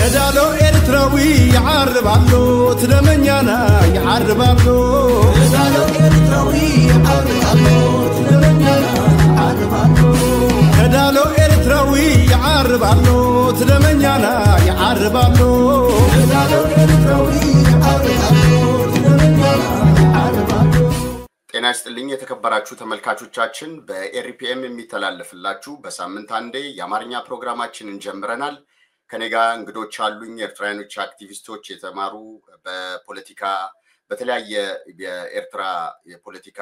كدالو إرتراوي يعربالو تلمنيانا يعربالو كدالو إرتراوي يعربالو تلمنيانا يعربالو كدالو إرتراوي يعربالو تلمنيانا يعربالو كدالو إرتراوي يعربالو تلمنيانا يعربالو ጤና ይስጥልኝ የተከበራችሁ ተመልካቾቻችን በኤሪፒኤም የሚተላለፍላችሁ በሳምንት አንዴ የአማርኛ ፕሮግራማችንን ጀምረናል ከኔጋ እንግዶች አሉኝ ኤርትራውያኖች አክቲቪስቶች የተማሩ በፖለቲካ በተለያየ የኤርትራ የፖለቲካ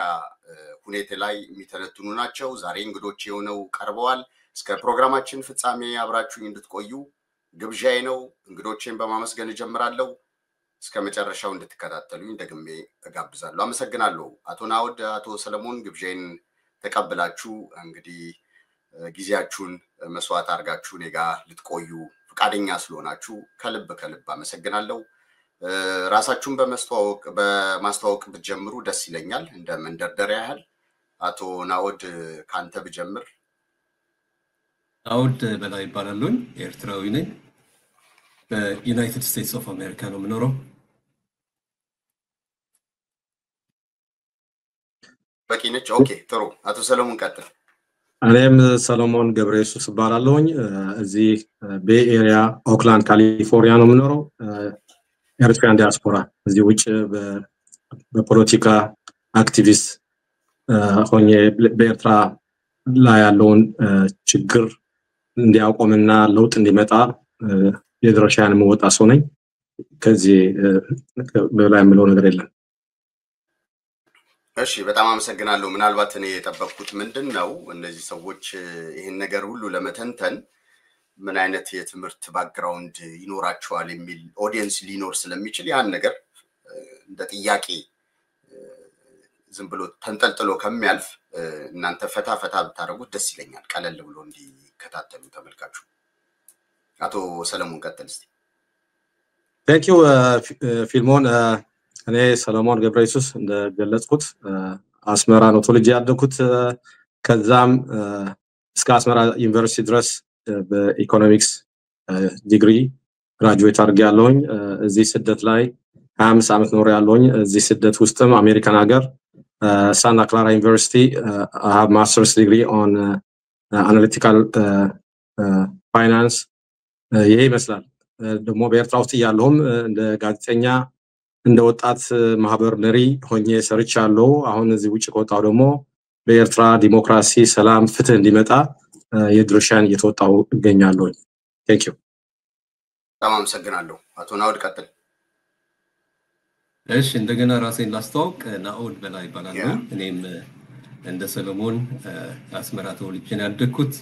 ሁኔታ ላይ የሚተነትኑ ናቸው ዛሬ እንግዶች የሆነው ቀርበዋል እስከ ፕሮግራማችን ፍጻሜ አብራችሁኝ እንድትቆዩ ግብዣዬ ነው እንግዶቼን በማመስገን ጀምራለሁ እስከ መጨረሻው እንድትከታተሉኝ ደግሜ እጋብዛለሁ አመሰግናለሁ አቶ ናውድ አቶ ሰለሞን ግብዣዬን ተቀበላችሁ እንግዲህ ጊዜያችሁን መስዋዕት አርጋችሁ ኔጋ ልትቆዩ ፈቃደኛ ስለሆናችሁ ከልብ አመሰግናለሁ ራሳችሁን በማስተዋወቅ ብትጀምሩ ደስ ይለኛል እንደ መንደርደሪያ ያህል አቶ ናውድ ካንተ ብጀምር ናውድ በላይ ይባላልኝ ኤርትራዊ ነኝ በዩናይትድ ስቴትስ ኦፍ አሜሪካ ነው የምኖረው በቂነች ኦኬ ጥሩ አቶ ሰለሞን ቀጥል እኔም ሰለሞን ገብረየሱስ ይባላልኝ እዚህ ቤይ ኤሪያ ኦክላንድ ካሊፎርኒያ ነው የምኖረው ኤርትራን ዲያስፖራ እዚህ ውጭ በፖለቲካ አክቲቪስት ሆኜ በኤርትራ ላይ ያለውን ችግር እንዲያቆምና ለውጥ እንዲመጣ የድርሻዬን መወጣ ሰው ነኝ ከዚህ በላይ ምለው ነገር የለም እሺ በጣም አመሰግናለሁ ምናልባት እኔ የጠበቅኩት ምንድነው እነዚህ ሰዎች ይሄን ነገር ሁሉ ለመተንተን ምን አይነት የትምህርት ባክግራውንድ ይኖራቸዋል የሚል ኦዲየንስ ሊኖር ስለሚችል ያን ነገር እንደ ጥያቄ ዝም ብሎ ተንጠልጥሎ ከሚያልፍ እናንተ ፈታ ብታረጉት ደስ ይለኛል ቀለል ብሎ እንዲከታተሉ ተመልካቹ አቶ ሰለሞን ቀጥል እስቲ Thank you ፊልሞን እኔ ሰለሞን ገብረየሱስ እንደገለጽኩት አስመራ ነው ተወልጄ ያደኩት ከዛም እስከ አስመራ ዩኒቨርሲቲ ድረስ በኢኮኖሚክስ ዲግሪ ግራጁዌት አድርጌያለሁኝ እዚህ ስደት ላይ 25 ዓመት ኖር ያለሁኝ እዚህ ስደት ውስጥም አሜሪካን ሀገር ሳንታ ክላራ ዩኒቨርሲቲ I have master's degree on analytical finance ይሄ ይመስላል ደግሞ በኤርትራ ውስጥ ያለሁም እንደ ጋዜጠኛ እንደ ወጣት ማህበር መሪ ሆኜ ሰርቻለሁ አሁን እዚህ ውጭ ቆጣው ደግሞ በኤርትራ ዲሞክራሲ ሰላም ፍትህ እንዲመጣ የድርሻን እየተወጣው እገኛለሁ Thank you በጣም አመሰግናለሁ አቶ ናውድ ቀጥል እሺ እንደገና ራሴን ላስተዋውቅ ናውድ በላይ ይባላልኝ እኔም እንደ ሰለሞን አስመራ ተወልጄ ያደኩት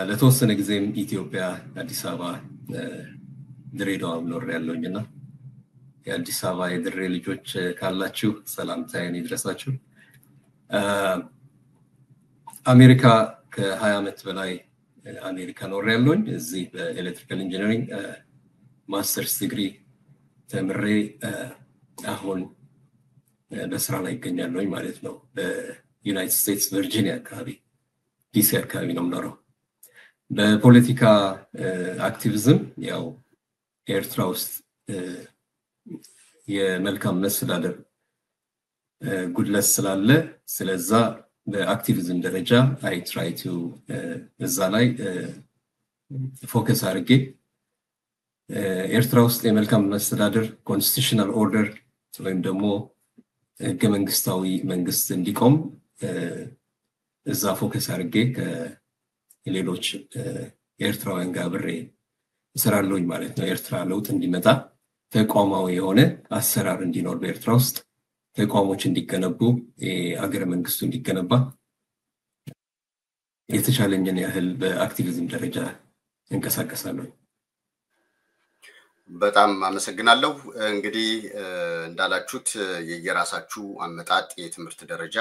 ለተወሰነ ጊዜም ኢትዮጵያ አዲስ አበባ ድሬዳዋ ኖር ያለውኝና የአዲስ አበባ የድሬ ልጆች ካላችሁ ሰላምታዬን ይድረሳችሁ አሜሪካ ከ20 ዓመት በላይ አሜሪካ ኖር ያለውኝ እዚህ በኤሌክትሪካል ኢንጂነሪንግ ማስተርስ ዲግሪ ተምሬ አሁን በስራ ላይ ይገኛለሁኝ ማለት ነው በዩናይትድ ስቴትስ ቨርጂኒያ አካባቢ ዲሲ አካባቢ ነው የምኖረው በፖለቲካ አክቲቪዝም ያው ኤርትራ ውስጥ የመልካም መስተዳደር ጉድለት ስላለ ስለዛ በአክቲቪዝም ደረጃ I try to እዛ ላይ ፎከስ አድርጌ ኤርትራ ውስጥ የመልካም መስተዳደር ኮንስቲቱሽናል ኦርደር ወይም ደግሞ ህገ መንግስታዊ መንግስት እንዲቆም እዛ ፎከስ አድርጌ ከሌሎች ኤርትራውያን ጋር ብሬ እሰራለሁኝ ማለት ነው ኤርትራ ለውጥ እንዲመጣ ተቋማዊ የሆነ አሰራር እንዲኖር በኤርትራ ውስጥ ተቋሞች እንዲገነቡ የአገረ መንግስቱ እንዲገነባ የተቻለኝን ያህል በአክቲቪዝም ደረጃ እንቀሳቀሳለሁ በጣም አመሰግናለሁ እንግዲህ እንዳላችሁት የየራሳችሁ አመጣጥ የትምህርት ደረጃ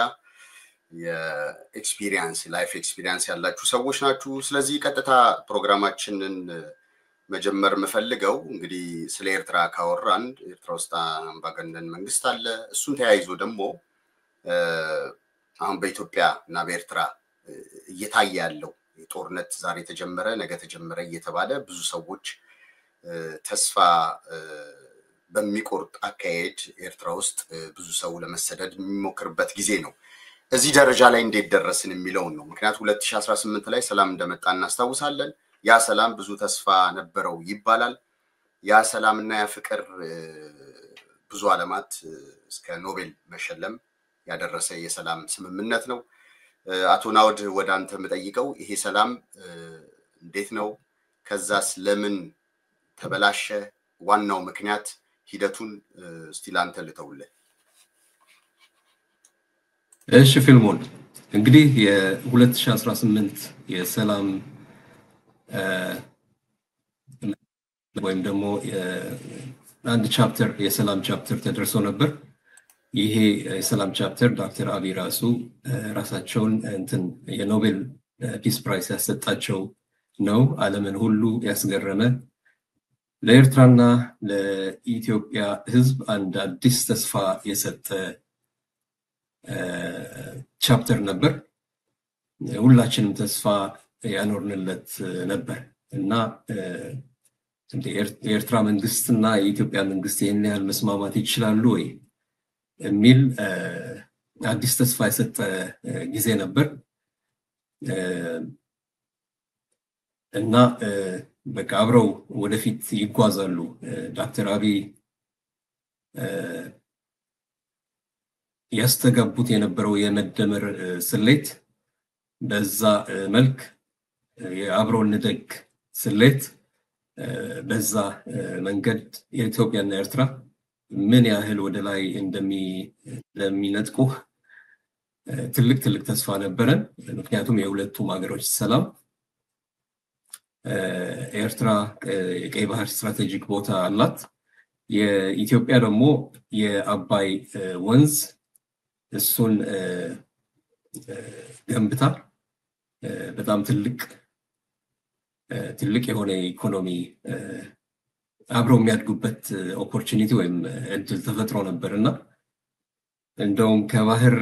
የኤክስፒሪየንስ ላይፍ ኤክስፒሪየንስ ያላችሁ ሰዎች ናችሁ ስለዚህ ቀጥታ ፕሮግራማችንን መጀመር መፈልገው እንግዲህ ስለ ኤርትራ ካወራን ኤርትራ ውስጥ አምባገነን መንግስት አለ እሱን ተያይዞ ደግሞ አሁን በኢትዮጵያ እና በኤርትራ እየታየ ያለው የጦርነት ዛሬ ተጀመረ ነገ ተጀመረ እየተባለ ብዙ ሰዎች ተስፋ በሚቆርጥ አካሄድ ኤርትራ ውስጥ ብዙ ሰው ለመሰደድ የሚሞክርበት ጊዜ ነው። እዚህ ደረጃ ላይ እንዴት ደረስን የሚለውን ነው። ምክንያቱም 2018 ላይ ሰላም እንደመጣ እናስታውሳለን። ያ ሰላም ብዙ ተስፋ ነበረው ይባላል። ያ ሰላምና ያ ፍቅር ብዙ ዓለማት እስከ ኖቤል መሸለም ያደረሰ የሰላም ስምምነት ነው። አቶ ናውድ ወደ አንተ የምጠይቀው ይሄ ሰላም እንዴት ነው? ከዛስ ለምን ተበላሸ? ዋናው ምክንያት ሂደቱን እስቲ ላንተ ልተውልህ። እሺ ፊልሞን እንግዲህ የ2018 የሰላም ወይም ደግሞ አንድ ቻፕተር የሰላም ቻፕተር ተደርሶ ነበር። ይሄ የሰላም ቻፕተር ዶክተር አብይ ራሳቸውን እንትን የኖቤል ፒስ ፕራይስ ያሰጣቸው ነው። ዓለምን ሁሉ ያስገረመ ለኤርትራና ለኢትዮጵያ ሕዝብ አንድ አዲስ ተስፋ የሰጠ ቻፕተር ነበር። ሁላችንም ተስፋ ያኖርንለት ነበር እና የኤርትራ መንግስትና የኢትዮጵያ መንግስት ይህን ያህል መስማማት ይችላሉ ወይ የሚል አዲስ ተስፋ የሰጠ ጊዜ ነበር እና በቃ አብረው ወደፊት ይጓዛሉ። ዶክተር አብይ ያስተጋቡት የነበረው የመደመር ስሌት በዛ መልክ የአብረው እንደግ ስሌት በዛ መንገድ የኢትዮጵያና ኤርትራ ምን ያህል ወደ ላይ እንደሚነጥቁ ትልቅ ተስፋ ነበረን። ምክንያቱም የሁለቱም ሀገሮች ሰላም ኤርትራ የቀይ ባህር ስትራቴጂክ ቦታ አላት። የኢትዮጵያ ደግሞ የአባይ ወንዝ እሱን ገንብታ በጣም ትልቅ የሆነ ኢኮኖሚ አብረው የሚያድጉበት ኦፖርቹኒቲ ወይም እድል ተፈጥሮ ነበርና እንደውም ከባህር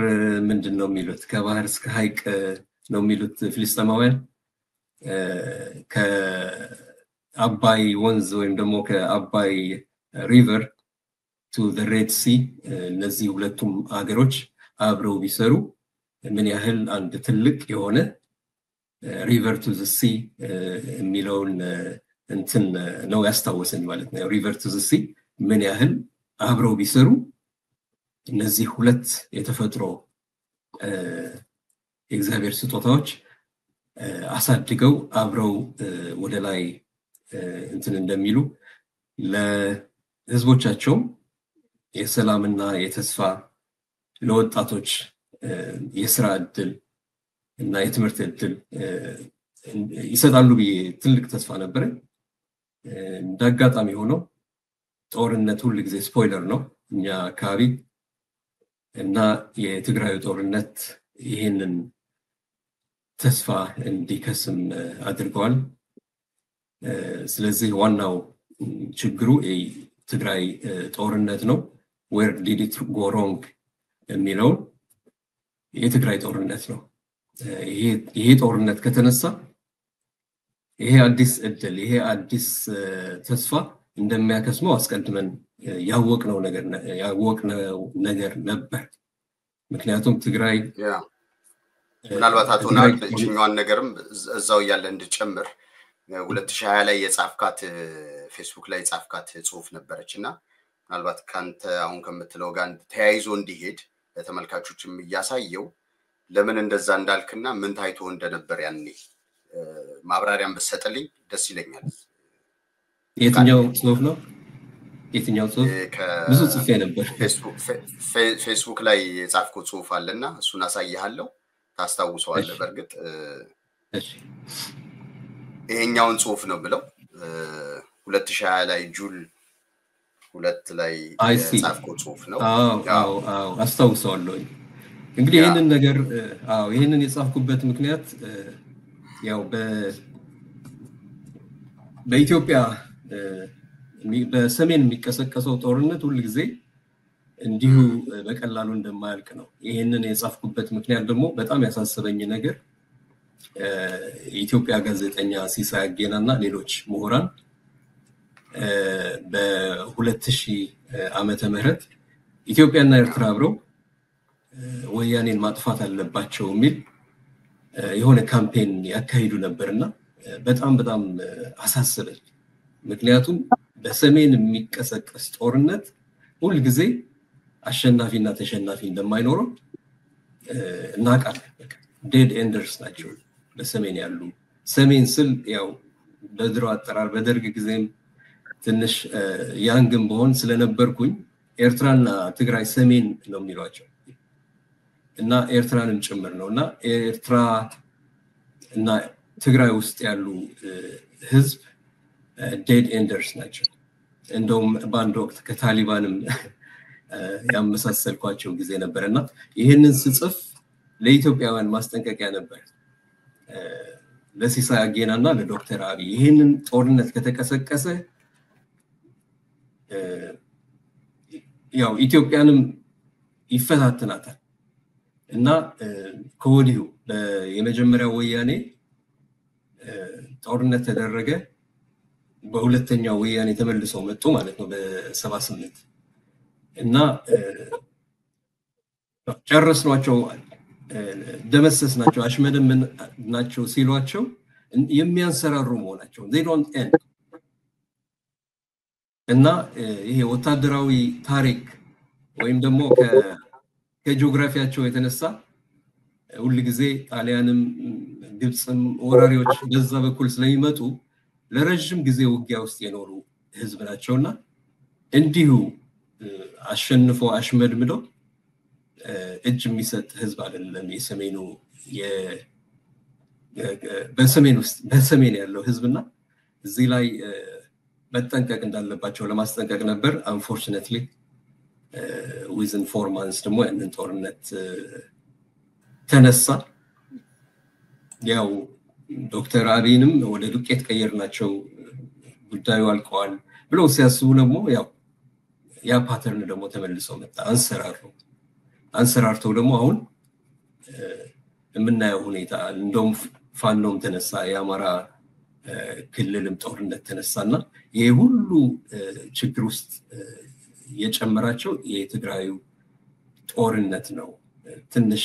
ምንድነው የሚሉት ከባህር እስከ ሐይቅ ነው የሚሉት ፍልስጤማውያን። ከአባይ ወንዝ ወይም ደግሞ ከአባይ ሪቨር ቱ ዘ ሬድ ሲ እነዚህ ሁለቱም ሀገሮች አብረው ቢሰሩ ምን ያህል አንድ ትልቅ የሆነ ሪቨር ቱ ዘ ሲ የሚለውን እንትን ነው ያስታወሰኝ ማለት ነው። ሪቨር ቱ ዘ ሲ ምን ያህል አብረው ቢሰሩ እነዚህ ሁለት የተፈጥሮ የእግዚአብሔር ስጦታዎች አሳድገው አብረው ወደ ላይ እንትን እንደሚሉ ለህዝቦቻቸው የሰላምና የተስፋ ለወጣቶች የስራ እድል እና የትምህርት እድል ይሰጣሉ ብዬ ትልቅ ተስፋ ነበረ። እንዳጋጣሚ ሆኖ ጦርነት ሁሉ ጊዜ ስፖይለር ነው እኛ አካባቢ እና የትግራይ ጦርነት ይሄንን ተስፋ እንዲከስም አድርገዋል። ስለዚህ ዋናው ችግሩ የትግራይ ጦርነት ነው። where did it go wrong የሚለው የትግራይ ጦርነት ነው። ይሄ ጦርነት ከተነሳ ይሄ አዲስ እድል ይሄ አዲስ ተስፋ እንደሚያከስመው አስቀድመን ያወቅነው ነገር ነበር። ምክንያቱም ትግራይ ምናልባት አቶ ናውድ እኛን ነገርም እዛው ያለ እንድጨምር 2020 ላይ የጻፍካት ፌስቡክ ላይ የጻፍካት ጽሁፍ ነበረችና ምናልባት ካንተ አሁን ከምትለው ጋር ተያይዞ እንዲሄድ ለተመልካቾችም እያሳየው ለምን እንደዛ እንዳልክና ምን ታይቶ እንደነበር ያኔ ማብራሪያን በሰጠልኝ ደስ ይለኛል። የትኛው ጽሁፍ ነው? የትኛው ጽሁፍ? ብዙ ጽፌ ነበር። ፌስቡክ ላይ የጻፍኩት ጽሁፍ አለና እሱን አሳይሃለሁ ታስታውሰዋለህ። በርግጥ እሺ ይሄኛውን ጽሁፍ ነው ብለው 2020 ላይ ጁል 2 ላይ የጻፍኩት ጽሁፍ ነው። አዎ አስታውሰዋለሁ። እንግዲህ ይሄንን ነገር ይሄንን የጻፍኩበት ምክንያት ያው በኢትዮጵያ በሰሜን የሚቀሰቀሰው ጦርነት ሁሉ ጊዜ እንዲሁ በቀላሉ እንደማያልቅ ነው። ይሄንን የጻፍኩበት ምክንያት ደግሞ በጣም ያሳሰበኝ ነገር የኢትዮጵያ ጋዜጠኛ ሲሳይ አጌናና ሌሎች ምሁራን በ2000 ዓመተ ምህረት ኢትዮጵያና ኤርትራ አብረው ወያኔን ማጥፋት አለባቸው የሚል የሆነ ካምፔን ያካሂዱ ነበርና በጣም አሳሰበኝ ምክንያቱም በሰሜን የሚቀሰቀስ ጦርነት ሁሉ ጊዜ አሸናፊና ተሸናፊ እንደማይኖረው እናቃለን ዴድ ኤንደርስ ናቸው በሰሜን ያሉ ሰሜን ስል ያው በድሮ አጠራር በደርግ ጊዜም ትንሽ ያንግም በሆን ስለነበርኩኝ ኤርትራና ትግራይ ሰሜን ነው የሚሏቸው እና ኤርትራንም ጭምር ነውና ኤርትራ እና ትግራይ ውስጥ ያሉ ህዝብ ዴድ ኤንደርስ ናቸው እንደውም ባንድ ወቅት ከታሊባንም ያመሳሰልኳቸው ጊዜ ነበርና ይሄንን ስጽፍ ለኢትዮጵያውያን ማስጠንቀቂያ ነበር ለሲሳይ አጌናና ለዶክተር አብይ ይሄንን ጦርነት ከተቀሰቀሰ ያው ኢትዮጵያንም ይፈታተናታል እና ከወዲሁ የመጀመሪያው ወያኔ ጦርነት ተደረገ በሁለተኛው ወያኔ ተመልሰው መጡ ማለት ነው በ78 እና ጨረስናቸው ደመሰስናቸው አሽመደም ናቸው ሲሏቸው የሚያንሰራሩ መሆናቸው they don't end እና ይሄ ወታደራዊ ታሪክ ወይም ደግሞ ከጂኦግራፊያቸው የተነሳ ሁሉ ጊዜ ጣሊያንም ግብጽም ወራሪዎች በዛ በኩል ስለሚመጡ ለረጅም ጊዜ ውጊያ ውስጥ የኖሩ ህዝብ ናቸውና እንዲሁ አሸንፎ አሽመድምደው እጅ የሚሰጥ ህዝብ አይደለም የሰሜኑ በሰሜን ያለው ህዝብና እዚህ ላይ መጠንቀቅ እንዳለባቸው ለማስጠንቀቅ ነበር unfortunately within 4 months ደግሞ ያንን ጦርነት ተነሳ ያው ዶክተር አብይንም ወደ ዱቄት ቀየርናቸው ጉዳዩ አልቀዋል ብለው ሲያስቡ ደግሞ ያው ያ ፓተርን ደግሞ ተመልሶ መጣ አንሰራርተው ደግሞ አሁን የምናየው ሁኔታ እንደውም ፋኖም ተነሳ የአማራ ክልልም ጦርነት ተነሳና ይሄ ሁሉ ችግር ውስጥ የጨመራቸው የትግራዩ ጦርነት ነው ትንሽ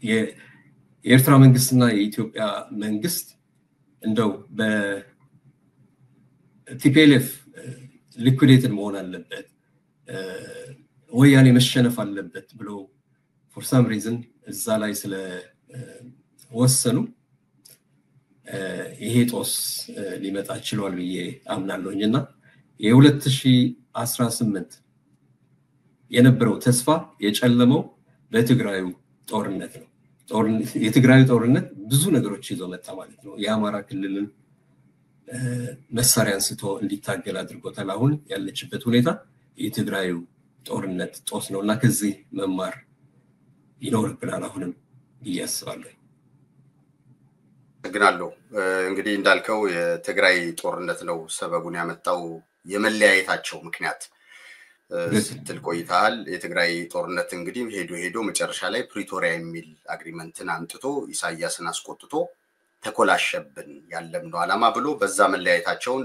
የኤርትራ መንግስትና የኢትዮጵያ መንግስት እንደው በቲፒኤልኤፍ ሊኩዊዴትድ መሆን አለበት ወያኔ መሸነፍ አለበት ብሎ for some reason እዛ ላይ ስለ ወሰኑ ይሄ ጦስ ሊመጣ ይችላል ብዬ አምናለሁኝና የ2018 የነበረው ተስፋ የጨለመው በትግራዩ ጦርነት ነው የትግራዩ ጦርነት ብዙ ነገሮች ይዞ መጣ ማለት ነው የአማራ ክልልን መሳሪያ አንስቶ እንዲታገል አድርጎታል አሁን ያለችበት ሁኔታ የትግራዩ ጦርነት ጦስ ነውና ከዚህ መማር ይኖርብናል አሁንም ይያስባለሁ ግናለው እንግዲህ እንዳልከው የትግራይ ጦርነት ነው ሰበቡን ያመጣው የመለያየታቸው ምክንያት ስትል ቆይታል የትግራይ ጦርነት እንግዲህ ሄዶ መጨረሻ ላይ ፕሪቶሪያ የሚል አግሪመንትን አምጥቶ ኢሳያስን አስቆጥቶ ተኮላሸብን ያለምነው ዓላማ ብሎ በዛ መለያየታቸውን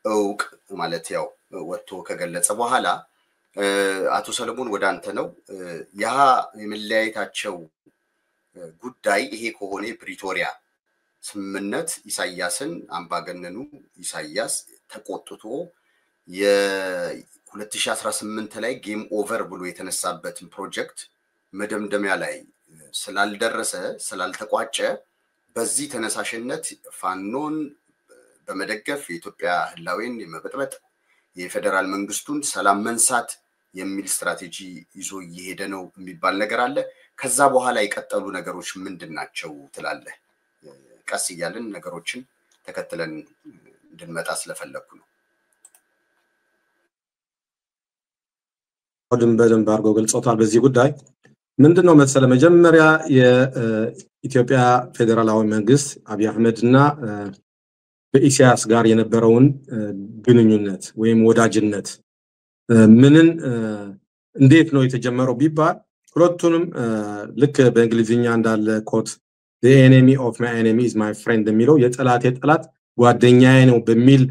እውቅ ማለት ያው ወጥቶ ከገለጸ በኋላ አቶ ሰለሞን ወደ አንተ ነው ያ የመለያየታቸው ጉዳይ ይሄ ከሆነ ፕሪቶሪያ ስምምነት ኢሳያስን አምባገነኑ ኢሳያስ ተቆጥቶ የ2018 ላይ ጌም ኦቨር ብሎ የተነሳበትን ፕሮጀክት መደምደሚያ ላይ ስላልተቋጨ በዚህ ተነሳሽነት ፋኖን በመደገፍ የኢትዮጵያ ህላዌን የመበጥበጥ የፌደራል መንግስቱን ሰላም መንሳት የሚል ስትራቴጂ ይዞ እየሄደ ነው የሚባል ነገር አለ ከዛ በኋላ የቀጠሉ ነገሮች ምንድናቸው ትላለህ ቀስ ይያልን ነገሮችን ተከትለን እንድንመጣ ስለፈለኩ ነው በደንብ አድርጎ ገልጾታል በዚህ ጉዳይ ምንድነው መሰለ መጀመሪያ የኢትዮጵያ ፌደራላዊ መንግስት አብይ አህመድና በኢሳያስ ጋር የነበረውን ግንኙነት ወይም ወዳጅነት ምንን እንዴት ነው የተጀመረው ቢባል ሁለቱንም ልክ በእንግሊዝኛ እንዳለ ኮት the enemy of my enemy is my friend የሚለው የጠላት ጓደኛዬ ነው በሚል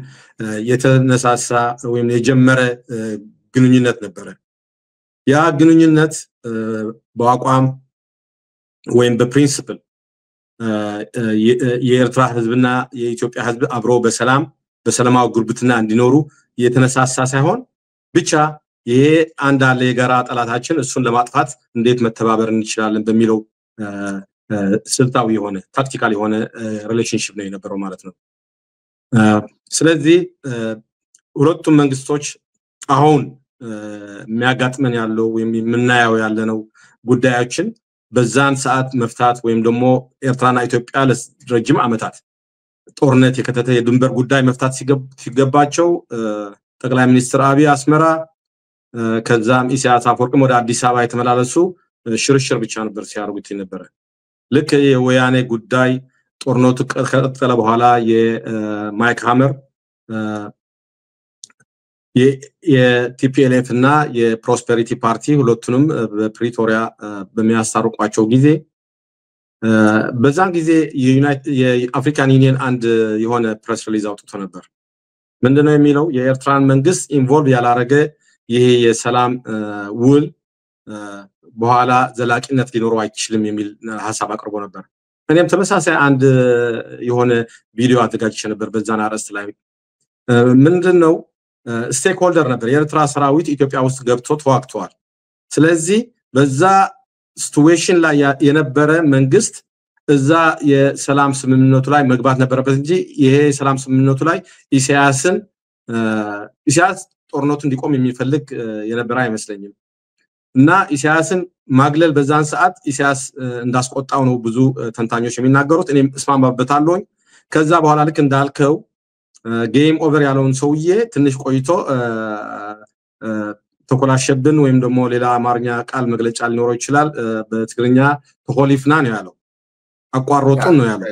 የተነሳሳ ወይም የጀመረ ግንኙነት ነበረ። ያ ግንኙነት በአቋም ወይም በፕሪንሲፕል የኤርትራ ህዝብና የኢትዮጵያ ህዝብ አብሮ በሰላማዊ ጉርብትና እንዲኖሩ የተነሳሳ ሳይሆን ብቻ ይሄ አንድ አለ የጋራ ጠላታችን እሱን ለማጥፋት እንዴት መተባበር እንችላለን በሚለው ስልታዊ የሆነ ታክቲካል የሆነ ሪሌሽንሺፕ ነው የነበረው ማለት ነው። ስለዚህ ሁለቱም መንግስቶች አሁን የሚያጋጥመን ያለው ወይም የምናየው ያለነው ጉዳዮችን በዛን ሰዓት መፍታት ወይም ደግሞ ኤርትራና ኢትዮጵያ ለረጅም ዓመታት ጦርነት የከተተ የድንበር ጉዳይ መፍታት ሲገባቸው ጠቅላይ ሚኒስትር አብይ አስመራ ከዛም ኢሳያስ አፈወርቅም ወደ አዲስ አበባ የተመላለሱ ሽርሽር ብቻ ነበር ሲያርጉት የነበረ። ልክ የወያኔ ጉዳይ ጦርነቱ ከቀጠለ በኋላ የማይክ ሃመር የቲፒኤልኤፍ እና የፕሮስፐሪቲ ፓርቲ ሁለቱንም በፕሪቶሪያ በሚያስታርቋቸው ጊዜ በዛን ጊዜ የአፍሪካን ዩኒየን አንድ የሆነ ፕሬስ ሪሊዝ አውጥቶ ነበር። ምንድነው የሚለው? የኤርትራን መንግስት ኢንቮልቭ ያላረገ ይሄ የሰላም ውል በኋላ ዘላቂነት ሊኖረው አይችልም የሚል ሐሳብ አቅርቦ ነበር። እኔም ተመሳሳይ አንድ የሆነ ቪዲዮ አዘጋጅቼ ነበር በዛና አርዕስት ላይ። ምንድነው ስቴክ ሆልደር ነበር የኤርትራ ሰራዊት ኢትዮጵያ ውስጥ ገብቶ ተዋግቷል። ስለዚህ በዛ ሲቹዌሽን ላይ የነበረ መንግስት እዛ የሰላም ስምምነቱ ላይ መግባት ነበረበት እንጂ ይሄ የሰላም ስምምነቱ ላይ ኢሳያስ ጦርነቱ እንዲቆም የሚፈልግ የነበረ አይመስለኝም። እና ኢሳያስን ማግለል በዛን ሰዓት ኢሳያስ እንዳስቆጣው ነው ብዙ ተንታኞች የሚናገሩት። እኔም እስማማበታለሁ። ከዛ በኋላ ልክ እንዳልከው ጌም ኦቨር ያለውን ሰውዬ ትንሽ ቆይቶ ተኮላሸብን ወይም ደግሞ ሌላ አማርኛ ቃል መግለጫ ሊኖረው ይችላል። በትግርኛ ተኮሊፍና ነው ያለው፣ አቋሮጡን ነው ያለው።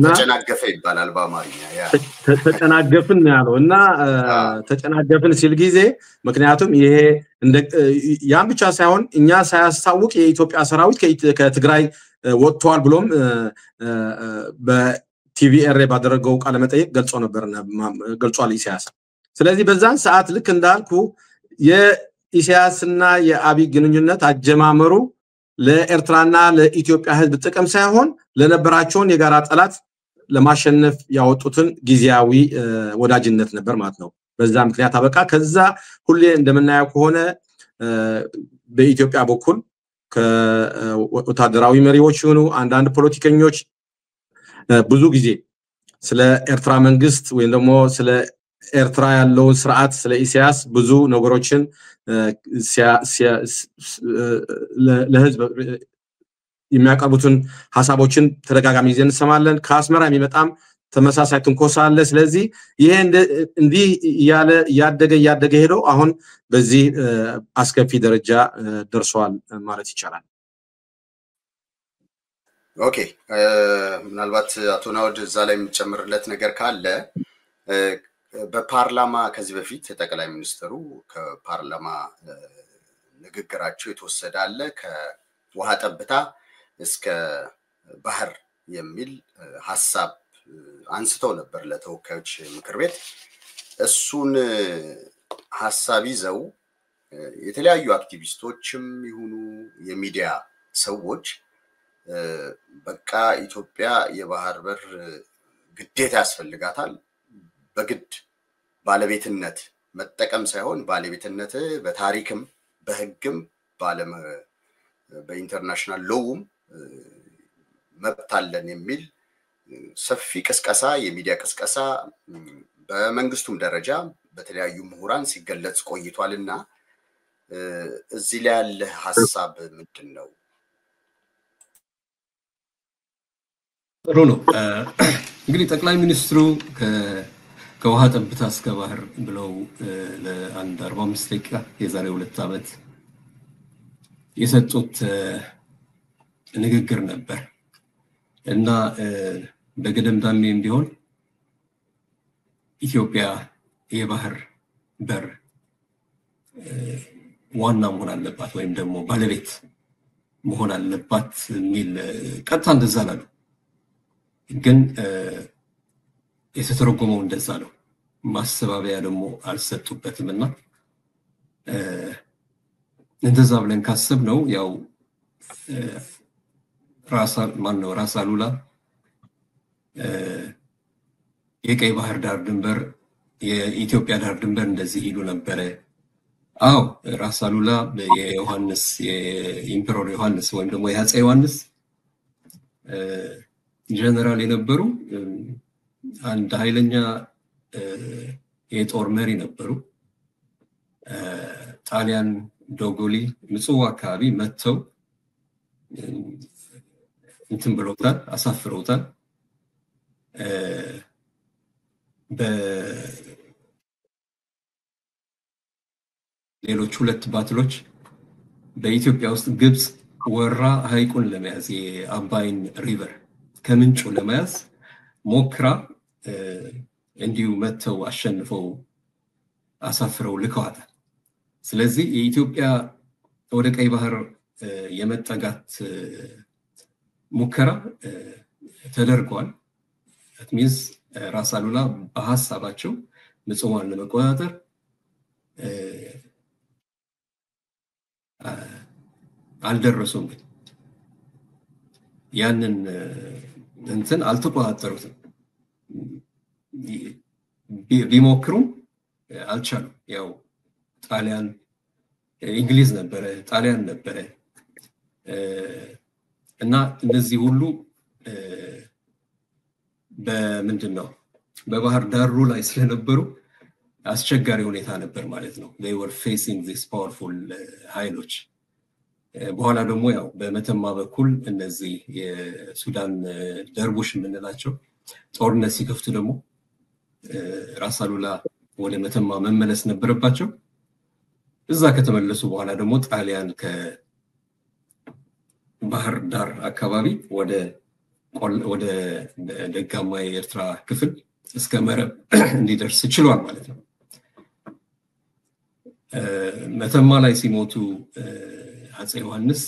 ተጨናገፈ ይባላል በአማርኛ። ተጨናገፍን ነው ያለው። እና ተጨናገፍን ሲል ጊዜ ምክንያቱም ይሄ ያን ብቻ ሳይሆን እኛ ሳያስታውቅ የኢትዮጵያ ሰራዊት ከትግራይ ወጥቷል ብሎም በቲቪኤር ባደረገው ቃለ መጠይቅ ገልጿል ኢሳያስ። ስለዚህ በዛን ሰዓት ልክ እንዳልኩ የኢሳያስና የአብይ ግንኙነት አጀማመሩ ለኤርትራና ለኢትዮጵያ ህዝብ ጥቅም ሳይሆን ለነበራቸውን የጋራ ጠላት ለማሸነፍ ያወጡትን ጊዜያዊ ወዳጅነት ነበር ማለት ነው። በዛ ምክንያት አበቃ። ከዛ ሁሌ እንደምናየው ከሆነ በኢትዮጵያ በኩል ከወታደራዊ መሪዎች ሆኑ አንዳንድ ፖለቲከኞች ብዙ ጊዜ ስለ ኤርትራ መንግስት ወይም ደግሞ ስለ ኤርትራ ያለውን ስርዓት ስለ ኢሳያስ ብዙ ነገሮችን ለህዝብ የሚያቀርቡትን ሐሳቦችን ተደጋጋሚ ይዘን እንሰማለን። ከአስመራ የሚመጣም ተመሳሳይ ትንኮሳ አለ። ስለዚህ ይሄ እንዲህ ያደገ ሄዶ አሁን በዚህ አስከፊ ደረጃ ደርሷል ማለት ይቻላል። ኦኬ፣ ምናልባት አቶ ናውድ እዛ ላይ የምጨምርለት ነገር ካለ በፓርላማ ከዚህ በፊት ጠቅላይ ሚኒስትሩ ከፓርላማ ንግግራቸው የተወሰደ አለ ከውሃ ጠብታ እስከ ባህር የሚል ሐሳብ አንስተው ነበር ለተወካዮች ምክር ቤት። እሱን ሐሳብ ይዘው የተለያዩ አክቲቪስቶችም ይሁኑ የሚዲያ ሰዎች በቃ ኢትዮጵያ የባህር በር ግዴታ ያስፈልጋታል፣ በግድ ባለቤትነት መጠቀም ሳይሆን ባለቤትነት በታሪክም በህግም በኢንተርናሽናል ሎውም መብት አለን የሚል ሰፊ ቅስቀሳ የሚዲያ ቅስቀሳ በመንግስቱም ደረጃ በተለያዩ ምሁራን ሲገለጽ ቆይቷልና እዚህ ላይ ያለ ሐሳብ ምንድነው? ጥሩ ነው። እንግዲህ ጠቅላይ ሚኒስትሩ ከውሃ ጠብታ እስከ ባህር ብለው ለአንድ 45 ደቂቃ የዛሬ 2 ዓመት የሰጡት ንግግር ነበር እና በገደምዳሜም ቢሆን ኢትዮጵያ የባህር በር ዋና መሆን አለባት ወይም ደግሞ ባለቤት መሆን አለባት የሚል ቀጥታ እንደዛ አሉ። ግን የተተረጎመው እንደዛ ነው። ማስተባበያ ደግሞ አልሰጡበትምና እንደዛ ብለን ካሰብነው ያው ራስ አሉላ የቀይ ባህር ዳር ድንበር የኢትዮጵያ ዳር ድንበር እንደዚህ ይሉ ነበር። አዎ ራስ አሉላ የዮሐንስ የኢምፔረር ዮሐንስ ወይም ደግሞ የአፄ ዮሐንስ ጀነራል የነበሩ አንድ ኃይለኛ የጦር መሪ ነበሩ። ጣሊያን ዶጎሊ ምጽዋ አካባቢ መተው እንትን ብለውታል፣ አሳፍረውታል። በሌሎች ሁለት ባትሎች በኢትዮጵያ ውስጥ ግብጽ ወራ ሐይቁን ለመያዝ የአባይን ሪቨር ከምንጩ ለመያዝ ሞክራ እንዲሁ መተው አሸንፈው አሳፍረው ልከዋታል። ስለዚህ የኢትዮጵያ ወደ ቀይ ባህር የመጠጋት ሙከራ ተደርጓል። that means ራስ አሉላ በሐሳባቸው ምጽዋን ለመቆጣጠር አልደረሱም። ያንን እንትን አልተቆጣጠሩትም። ቢሞክሩም አልቻሉም። ያው ጣሊያን እንግሊዝ ነበረ፣ ጣሊያን ነበረ እና እነዚህ ሁሉ በምንድነው በባህር ዳሩ ላይ ስለነበሩ አስቸጋሪ ሁኔታ ነበር ማለት ነው። they were facing this powerful ኃይሎች። በኋላ ደግሞ ያው በመተማ በኩል እነዚህ የሱዳን ደርቡሽ የምንላቸው ጦርነት ሲከፍቱ ደግሞ ራስ አሉላ ወደ መተማ መመለስ ነበረባቸው። እዛ ከተመለሱ በኋላ ደግሞ ጣሊያን ከባህር ዳር አካባቢ ወደ ደጋማ የኤርትራ ክፍል እስከ መረብ እንዲደርስ ችሏል ማለት ነው። መተማ ላይ ሲሞቱ አፄ ዮሐንስ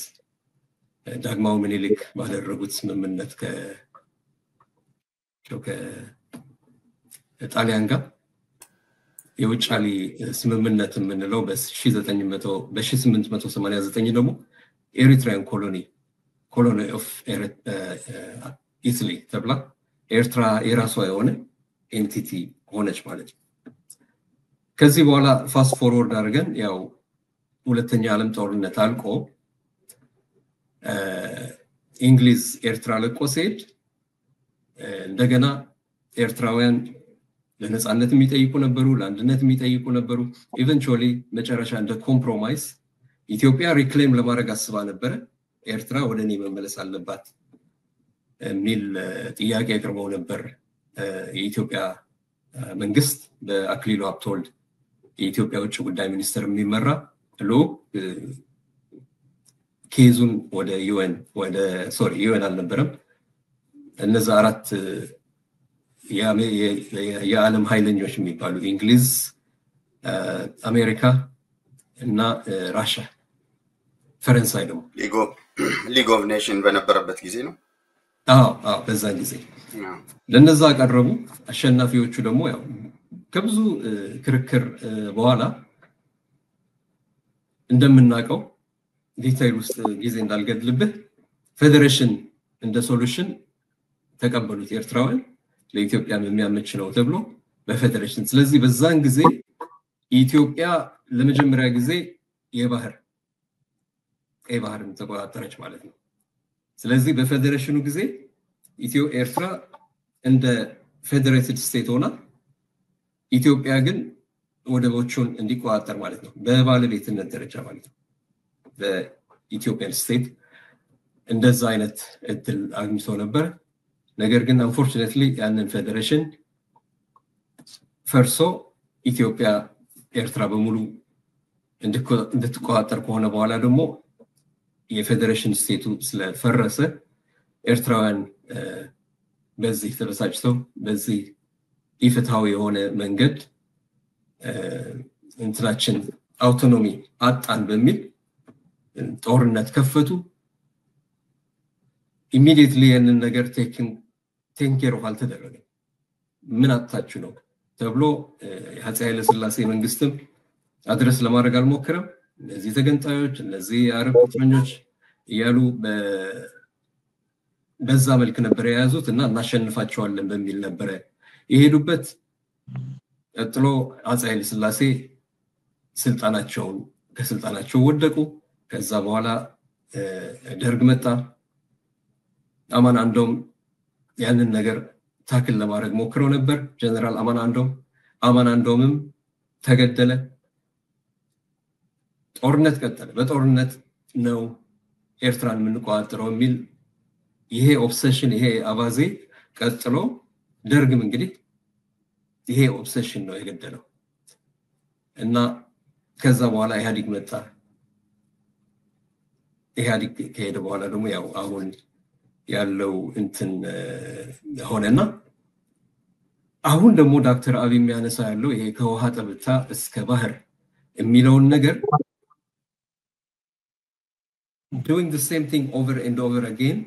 ዳግማዊ ምኒልክ ባደረጉት ስምምነት ከጣሊያን ጋር የውጫሌ ስምምነት የምንለው በ1889 ደግሞ ኤሪትሪያን ኮሎኒ ኦፍ ኢታሊ ተብላ ኤርትራ የራሷ የሆነ ኤንቲቲ ሆነች ማለት ነው። ከዚህ በኋላ ፋስት ፎርወርድ አድርገን ያው ሁለተኛ ዓለም ጦርነት አልቆ እንግሊዝ ኤርትራ ለቆ ሲሄድ እንደገና ኤርትራውያን ለነጻነት የሚጠይቁ ነበሩ፣ ለአንድነት የሚጠይቁ ነበሩ። ኢቨንቹዋሊ መጨረሻ እንደ ኮምፕሮማይዝ ኢትዮጵያ ሪክሌም ለማድረግ አስባ ነበረ። ኤርትራ ወደኔ መመለስ አለባት የሚል ጥያቄ አቅርበው ነበር። የኢትዮጵያ መንግስት በአክሊሉ ሀብተወልድ የኢትዮጵያ ውጭ ጉዳይ ሚኒስትር የሚመራ ኬዙን ወደ ዩኤን ዩኤን አልነበረም፣ እነዛ አራት የዓለም ኃይለኞች የሚባሉ እንግሊዝ፣ አሜሪካ እና ራሽያ፣ ፈረንሳይ ደግሞ ሊግ ኦፍ ኔሽን በነበረበት ጊዜ ነው። በዛ ጊዜ ለነዛ አቀረቡ። አሸናፊዎቹ ደግሞ ያው ከብዙ ክርክር በኋላ እንደምናውቀው ዲቴይል ውስጥ ጊዜ እንዳልገድልብህ ፌዴሬሽን እንደ ሶሉሽን ተቀበሉት ኤርትራውያን። ለኢትዮጵያ የሚያመች ነው ተብሎ በፌዴሬሽን። ስለዚህ በዛን ጊዜ ኢትዮጵያ ለመጀመሪያ ጊዜ ቀይ ባህርን ተቆጣጠረች ማለት ነው። ስለዚህ በፌዴሬሽኑ ጊዜ ኤርትራ እንደ ፌዴሬትድ ስቴት ሆና ኢትዮጵያ ግን ወደቦቹን እንዲቆጣጠር ማለት ነው፣ በባለቤትነት ደረጃ ማለት ነው። በኢትዮጵያን ስቴት እንደዛ አይነት እድል አግኝቶ ነበር። ነገር ግን አንፎርቹኔትሊ ያንን ፌዴሬሽን ፈርሶ ኢትዮጵያ ኤርትራ በሙሉ እንድትቆጣጠር ከሆነ በኋላ ደግሞ የፌዴሬሽን ስቴቱ ስለፈረሰ ኤርትራውያን በዚህ ተበሳጭተው በዚህ ኢፍትሃዊ የሆነ መንገድ እንትናችን አውቶኖሚ አጣን በሚል ጦርነት ከፈቱ። ኢሚዲየትሊ ያንን ነገር ቴክ ኬር ኦፍ አልተደረገም። ምን አጣችሁ ነው ተብሎ የአፄ ኃይለ ሥላሴ መንግስትም አድረስ ለማድረግ አልሞከረም። እነዚህ ተገንጣዮች እነዚህ የአረብ ቅጥረኞች እያሉ በዛ መልክ ነበር የያዙት እና እናሸንፋቸዋለን በሚል ነበር የሄዱበት። ቀጥሎ አፄ ኃይለ ሥላሴ ከስልጣናቸው ወደቁ። ከዛ በኋላ ደርግ መጣ። አማን አንዶም ያንን ነገር ታክል ለማድረግ ሞክረው ነበር። ጀነራል አማን አንዶምም ተገደለ። ጦርነት ቀጠለ። በጦርነት ነው ኤርትራን የምንቆጣጠረው የሚል ይሄ ኦብሰሽን ይሄ አባዜ ቀጥሎ ደርግም እንግዲህ ይሄ ኦብሰሽን ነው የገደለው እና ከዛ በኋላ ኢህአዲግ መጣ። ኢህአዲግ ከሄደ በኋላ ደግሞ ያው አሁን ያለው እንትን ሆነና አሁን ደግሞ ዶክተር አብይ የሚያነሳ ያለው ይሄ ከውሃ ጠብታ እስከ ባህር የሚለውን ነገር doing the same thing over and over again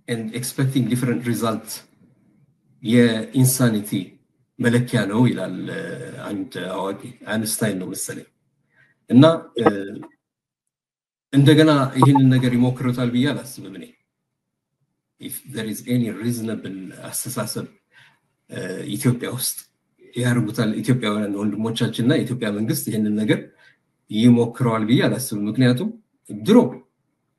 and expecting different results የኢንሳኒቲ መለኪያ ነው ይላል አንድ አዋቂ አንስታይን ነው መሰለኝ። እና እንደገና ይህንን ነገር ይሞክሩታል ብዬ አላስብም እኔ። if there is any reasonable አስተሳሰብ ኢትዮጵያ ውስጥ ያርጉታል ኢትዮጵያውያን ወንድሞቻችንና ኢትዮጵያ መንግስት ይህንን ነገር ይሞክራል ብዬ አላስብም። ምክንያቱም ድሮ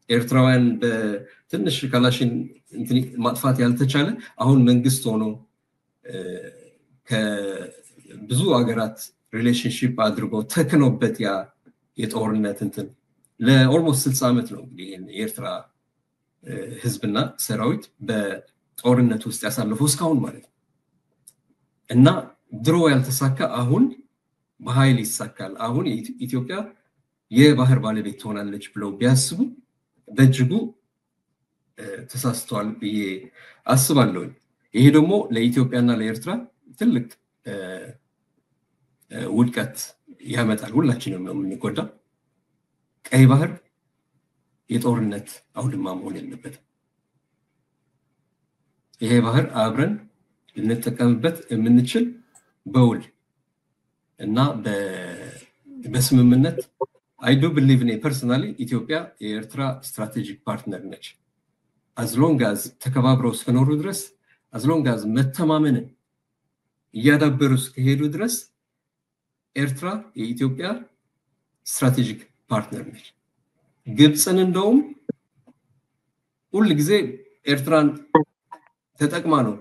ኤርትራውያን በትንሽ ካላሽን እንትን ማጥፋት ያልተቻለ አሁን መንግስት ሆኖ ከብዙ ሀገራት ሪሌሽንሺፕ አድርጎ ተከኖበት ያ የጦርነት እንትን ለኦልሞስት 60 ዓመት ነው እንግዲህ የኤርትራ ህዝብና ሰራዊት በጦርነት ውስጥ ያሳለፈው እስካሁን ማለት ነው። እና ድሮ ያልተሳካ አሁን በኃይል ይሳካል። አሁን ኢትዮጵያ የባህር ባለቤት ትሆናለች ብለው ቢያስቡ በእጅጉ ተሳስተዋል ብዬ አስባለሁ። ይሄ ደግሞ ለኢትዮጵያና ለኤርትራ ትልቅ ውድቀት ያመጣል። ሁላችንም ነው የምንጎዳው። ቀይ ባህር የጦርነት አውድማ መሆን የለበትም። ይሄ ባህር አብረን ልንጠቀምበት የምንችል በውል እና በስምምነት I do believe in personally ኢትዮጵያ የኤርትራ ስትራቴጂክ ፓርትነር ነች። as long as ተከባብረው እስከኖሩ ድረስ as long as መተማመንን እያዳበሩ እስከሄዱ ድረስ ኤርትራ የኢትዮጵያ ስትራቴጂክ ፓርትነር ነች። ግብፅን እንደውም ሁሉ ጊዜ ኤርትራን ተጠቅማ ነው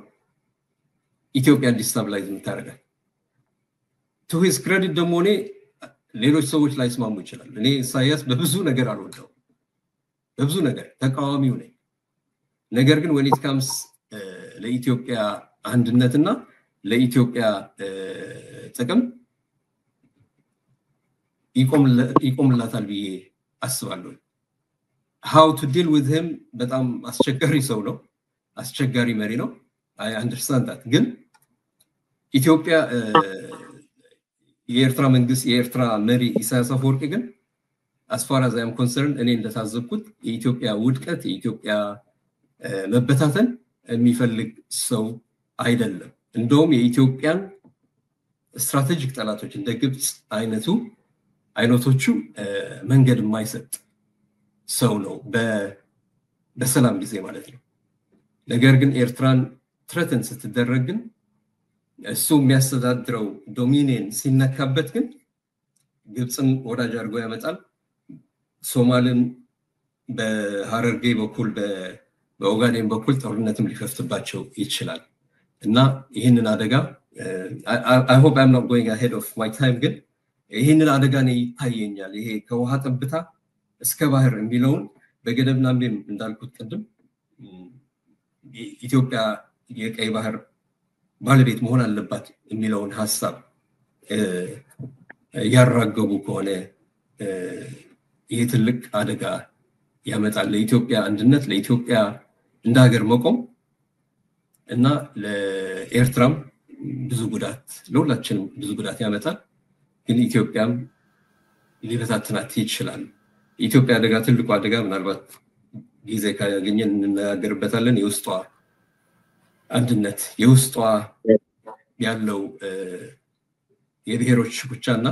ኢትዮጵያ ዲስታብላይዝ የምታደርጋት። to his credit ደግሞ እኔ ሌሎች ሰዎች ላይ ስማሙ ይችላል። እኔ ኢሳያስ በብዙ ነገር አልወደው በብዙ ነገር ተቃዋሚው ነኝ። ነገር ግን when it comes ለኢትዮጵያ አንድነትና ለኢትዮጵያ ጥቅም ይቆምላታል ብዬ አስባለሁ። how to deal with him በጣም አስቸጋሪ ሰው ነው፣ አስቸጋሪ መሪ ነው። I understand that ግን ኢትዮጵያ የኤርትራ መንግስት የኤርትራ መሪ ኢሳያስ አፈወርቂ ግን as far as I am concerned እኔ እንደታዘብኩት የኢትዮጵያ ውድቀት የኢትዮጵያ መበታተን የሚፈልግ ሰው አይደለም። እንደውም የኢትዮጵያን ስትራቴጂክ ጠላቶች እንደ ግብፅ አይነቶቹ መንገድ የማይሰጥ ሰው ነው በሰላም ጊዜ ማለት ነው። ነገር ግን ኤርትራን ትረተን ስትደረግ ግን እሱ የሚያስተዳድረው ዶሚኒየን ሲነካበት ግን ግብፅን ወዳጅ አድርጎ ያመጣል። ሶማልን በሐረርጌ በኩል በኦጋዴን በኩል ጦርነትም ሊከፍትባቸው ይችላል እና ይህንን አደጋ I hope I'm not going ahead of my time ግን ይህንን አደጋ ነው ይታየኛል። ይሄ ከውሃ ጠብታ እስከ ባህር የሚለውን በገደብናምቤም እንዳልኩት ቅድም ኢትዮጵያ የቀይ ባህር ባለቤት መሆን አለባት የሚለውን ሐሳብ ያራገቡ ከሆነ ይሄ ትልቅ አደጋ ያመጣል ለኢትዮጵያ አንድነት፣ ለኢትዮጵያ እንደ ሀገር መቆም እና ለኤርትራም ብዙ ጉዳት ለሁላችንም ብዙ ጉዳት ያመጣል። ግን ኢትዮጵያም ሊበታትናት ይችላል። ኢትዮጵያ አደጋ ትልቁ አደጋ ምናልባት ጊዜ ካገኘን እንነጋገርበታለን። የውስጧ አንድነት የውስጧ ያለው የብሔሮች ሽኩቻና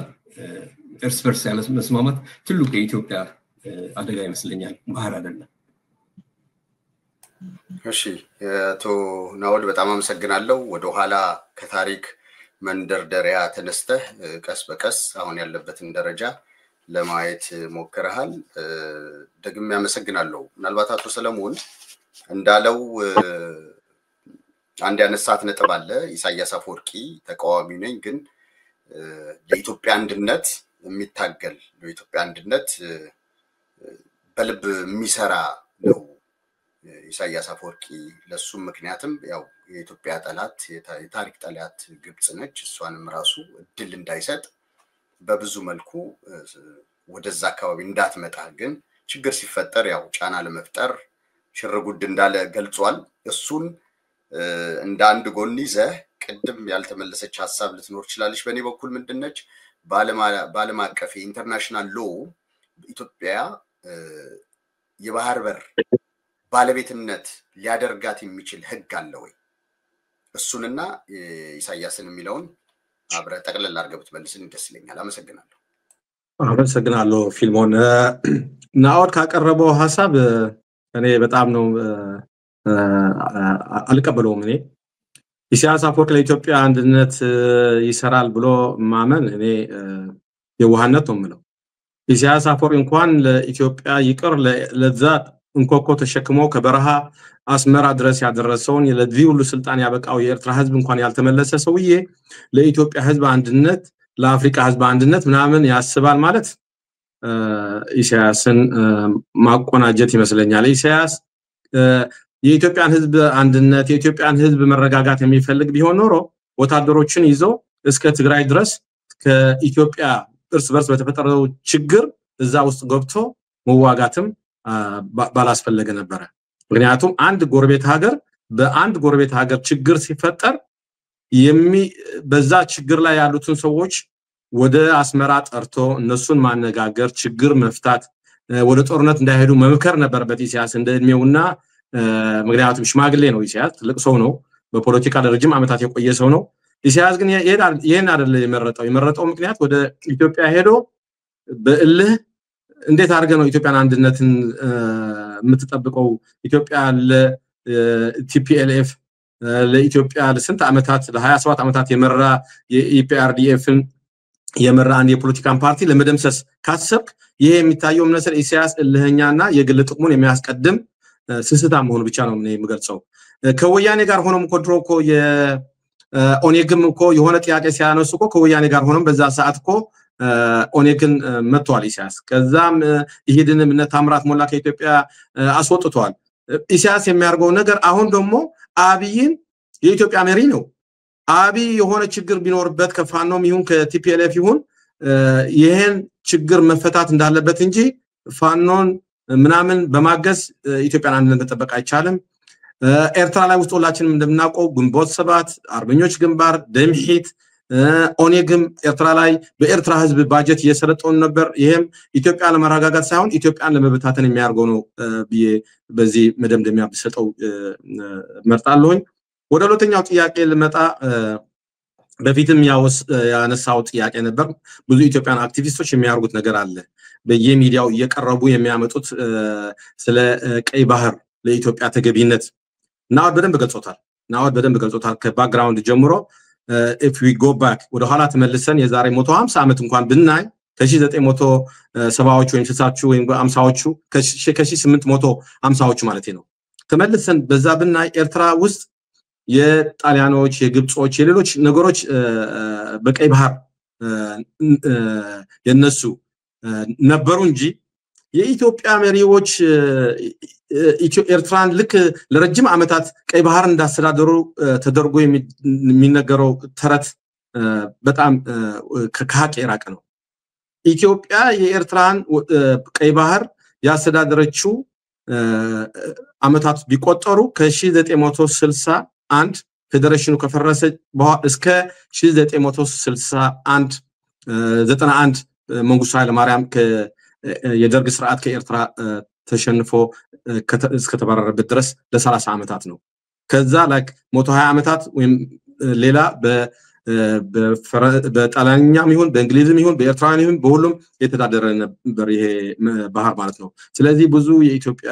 እርስ በርስ ያለ መስማማት ትልቁ የኢትዮጵያ አደጋ ይመስለኛል፣ ባህር አይደለም። እሺ አቶ ናኦል በጣም አመሰግናለሁ። ወደ ኋላ ከታሪክ መንደርደሪያ ተነስተህ ቀስ በቀስ አሁን ያለበትን ደረጃ ለማየት ሞክረሃል። ደግሜ አመሰግናለሁ። ምናልባት አቶ ሰለሞን እንዳለው አንድ ያነሳት ነጥብ አለ። ኢሳያስ አፈወርቂ ተቃዋሚ ነኝ ግን ለኢትዮጵያ አንድነት የሚታገል ለኢትዮጵያ አንድነት በልብ የሚሰራ ነው ኢሳያስ አፈወርቂ። ለሱም ምክንያቱም ያው የኢትዮጵያ ጠላት የታሪክ ጠላት ግብጽ ነች። እሷንም ራሱ እድል እንዳይሰጥ በብዙ መልኩ ወደዛ አካባቢ እንዳትመጣ ግን ችግር ሲፈጠር ያው ጫና ለመፍጠር ሽርጉድ እንዳለ ገልጿል። እሱን እንደ አንድ ጎን ይዘህ ቅድም ያልተመለሰች ሐሳብ ልትኖር ይችላልሽ። በእኔ በኩል ምንድነች ባለም አቀፍ ኢንተርናሽናል ሎ ኢትዮጵያ የባህር በር ባለቤትነት ሊያደርጋት የሚችል ህግ አለ ወይ? እሱንና ኢሳያስን የሚለውን አብረ ጠቅለል አድርገህ ብትመልስልኝ ደስ ይለኛል። አመሰግናለሁ ፊልሞን። ናኦል ካቀረበው ሐሳብ እኔ በጣም ነው አልቀበለውም። እኔ ኢሳያስ አፈወርቂ ለኢትዮጵያ አንድነት ይሰራል ብሎ ማመን እኔ የዋህነት ነው የምለው። ኢሳያስ አፈወርቂ እንኳን ለኢትዮጵያ ይቅር ለዛ እንኮኮ ተሸክሞ ከበረሃ አስመራ ድረስ ያደረሰውን ለዚህ ሁሉ ስልጣን ያበቃው የኤርትራ ህዝብ እንኳን ያልተመለሰ ሰውዬ ለኢትዮጵያ ህዝብ አንድነት ለአፍሪካ ህዝብ አንድነት ምናምን ያስባል ማለት ኢሳያስን ማቆናጀት ይመስለኛል። ኢሳያስ የኢትዮጵያን ህዝብ አንድነት የኢትዮጵያን ህዝብ መረጋጋት የሚፈልግ ቢሆን ኖሮ ወታደሮችን ይዞ እስከ ትግራይ ድረስ ከኢትዮጵያ እርስ በርስ በተፈጠረው ችግር እዛ ውስጥ ገብቶ መዋጋትም ባላስፈለገ ነበር። ምክንያቱም አንድ ጎረቤት ሀገር በአንድ ጎረቤት ሀገር ችግር ሲፈጠር በዛ ችግር ላይ ያሉትን ሰዎች ወደ አስመራ ጠርቶ እነሱን ማነጋገር ችግር መፍታት ወደ ጦርነት እንዳይሄዱ መምከር ነበርበት ኢሳያስ እንደሚውና ምክንያቱም ሽማግሌ ነው ኢሳያስ ትልቅ ሰው ነው በፖለቲካ ደረጃም አመታት የቆየ ሰው ነው። ኢሳያስ ግን ይሄን አይደለም የመረጠው ምክንያት ወደ ኢትዮጵያ ሄዶ በእልህ እንዴት አድርገ ነው ኢትዮጵያን አንድነትን የምትጠብቀው? ኢትዮጵያ ለቲፒኤልኤፍ ለኢትዮጵያ ለስንት አመታት ለ27 አመታት የመራ የኢፒአርዲኤፍን የመራ አንድ የፖለቲካን ፓርቲ ለመደምሰስ ካሰብክ ይሄ የሚታየው መሰለ ኢሳያስ እልህኛና የግል ጥቅሙን የሚያስቀድም ስስታ መሆኑ ብቻ ነው የምገልጸው። ከወያኔ ጋር ሆኖም ኮድሮ እኮ የኦኔግም እኮ የሆነ ጥያቄ ሲያነሱ እኮ ከወያኔ ጋር ሆኖም በዛ ሰዓት እኮ ኦኔግን መጥቷል ኢሳያስ። ከዛም ይሄድንም እነ ታምራት ሞላ ከኢትዮጵያ አስወጥቷል። ኢሳያስ የሚያርገው ነገር አሁን ደግሞ አብይን የኢትዮጵያ መሪ ነው። አብይ የሆነ ችግር ቢኖርበት ከፋኖም ይሁን ከቲፒኤልኤፍ ይሁን ይሄን ችግር መፈታት እንዳለበት እንጂ ፋኖን ምናምን በማገዝ ኢትዮጵያን አንድነት መጠበቅ አይቻልም። ኤርትራ ላይ ውስጥ ሁላችንም እንደምናውቀው ግንቦት ሰባት አርበኞች ግንባር ደምሂት ኦኔግም ኤርትራ ላይ በኤርትራ ህዝብ ባጀት እየሰረጠው ነበር። ይሄም ኢትዮጵያ ለማረጋጋት ሳይሆን ኢትዮጵያን ለመበታተን የሚያርገው ነው በዚህ መደምደሚያ በሰጠው መርጣለሁኝ። ወደ ሁለተኛው ጥያቄ ልመጣ በፊትም ያነሳው ጥያቄ ነበር። ብዙ ኢትዮጵያን አክቲቪስቶች የሚያርጉት ነገር አለ በየሚዲያው እየቀረቡ የሚያመጡት ስለ ቀይ ባህር ለኢትዮጵያ ተገቢነት ናኦል በደንብ ገልጾታል ከባክግራውንድ ጀምሮ if we go back ወደ ኋላ ተመልሰን የዛሬ 150 አመት እንኳን ብናይ ከ1970ዎቹ ወይም 60ዎቹ ወይም 50ዎቹ ከ1850ዎቹ ማለት ነው ተመልሰን በዛ ብናይ ኤርትራ ውስጥ የጣሊያኖች የግብጾች የሌሎች ነገሮች በቀይ ባህር የነሱ ነበሩ እንጂ የኢትዮጵያ መሪዎች ኤርትራን ልክ ለረጅም አመታት ቀይ ባህር እንዳስተዳደሩ ተደርጎ የሚነገረው ተረት በጣም ከሀቅ የራቀ ነው። ኢትዮጵያ የኤርትራን ቀይ ባህር ያስተዳደረችው አመታት ቢቆጠሩ ከ1961 ፌዴሬሽኑ ከፈረሰ እስከ 1961 91 መንግስቱ ኃይለማርያም የደርግ ስርዓት ከኤርትራ ተሸንፎ እስከተባረረበት ድረስ ለ30 አመታት ነው። ከዛ ላይክ 120 አመታት ወይም ሌላ በጣሊያንኛም ይሁን በእንግሊዝም ይሁን በኤርትራውያን ይሁን በሁሉም የተዳደረ ነበር ይሄ ባህር ማለት ነው ስለዚህ ብዙ የኢትዮጵያ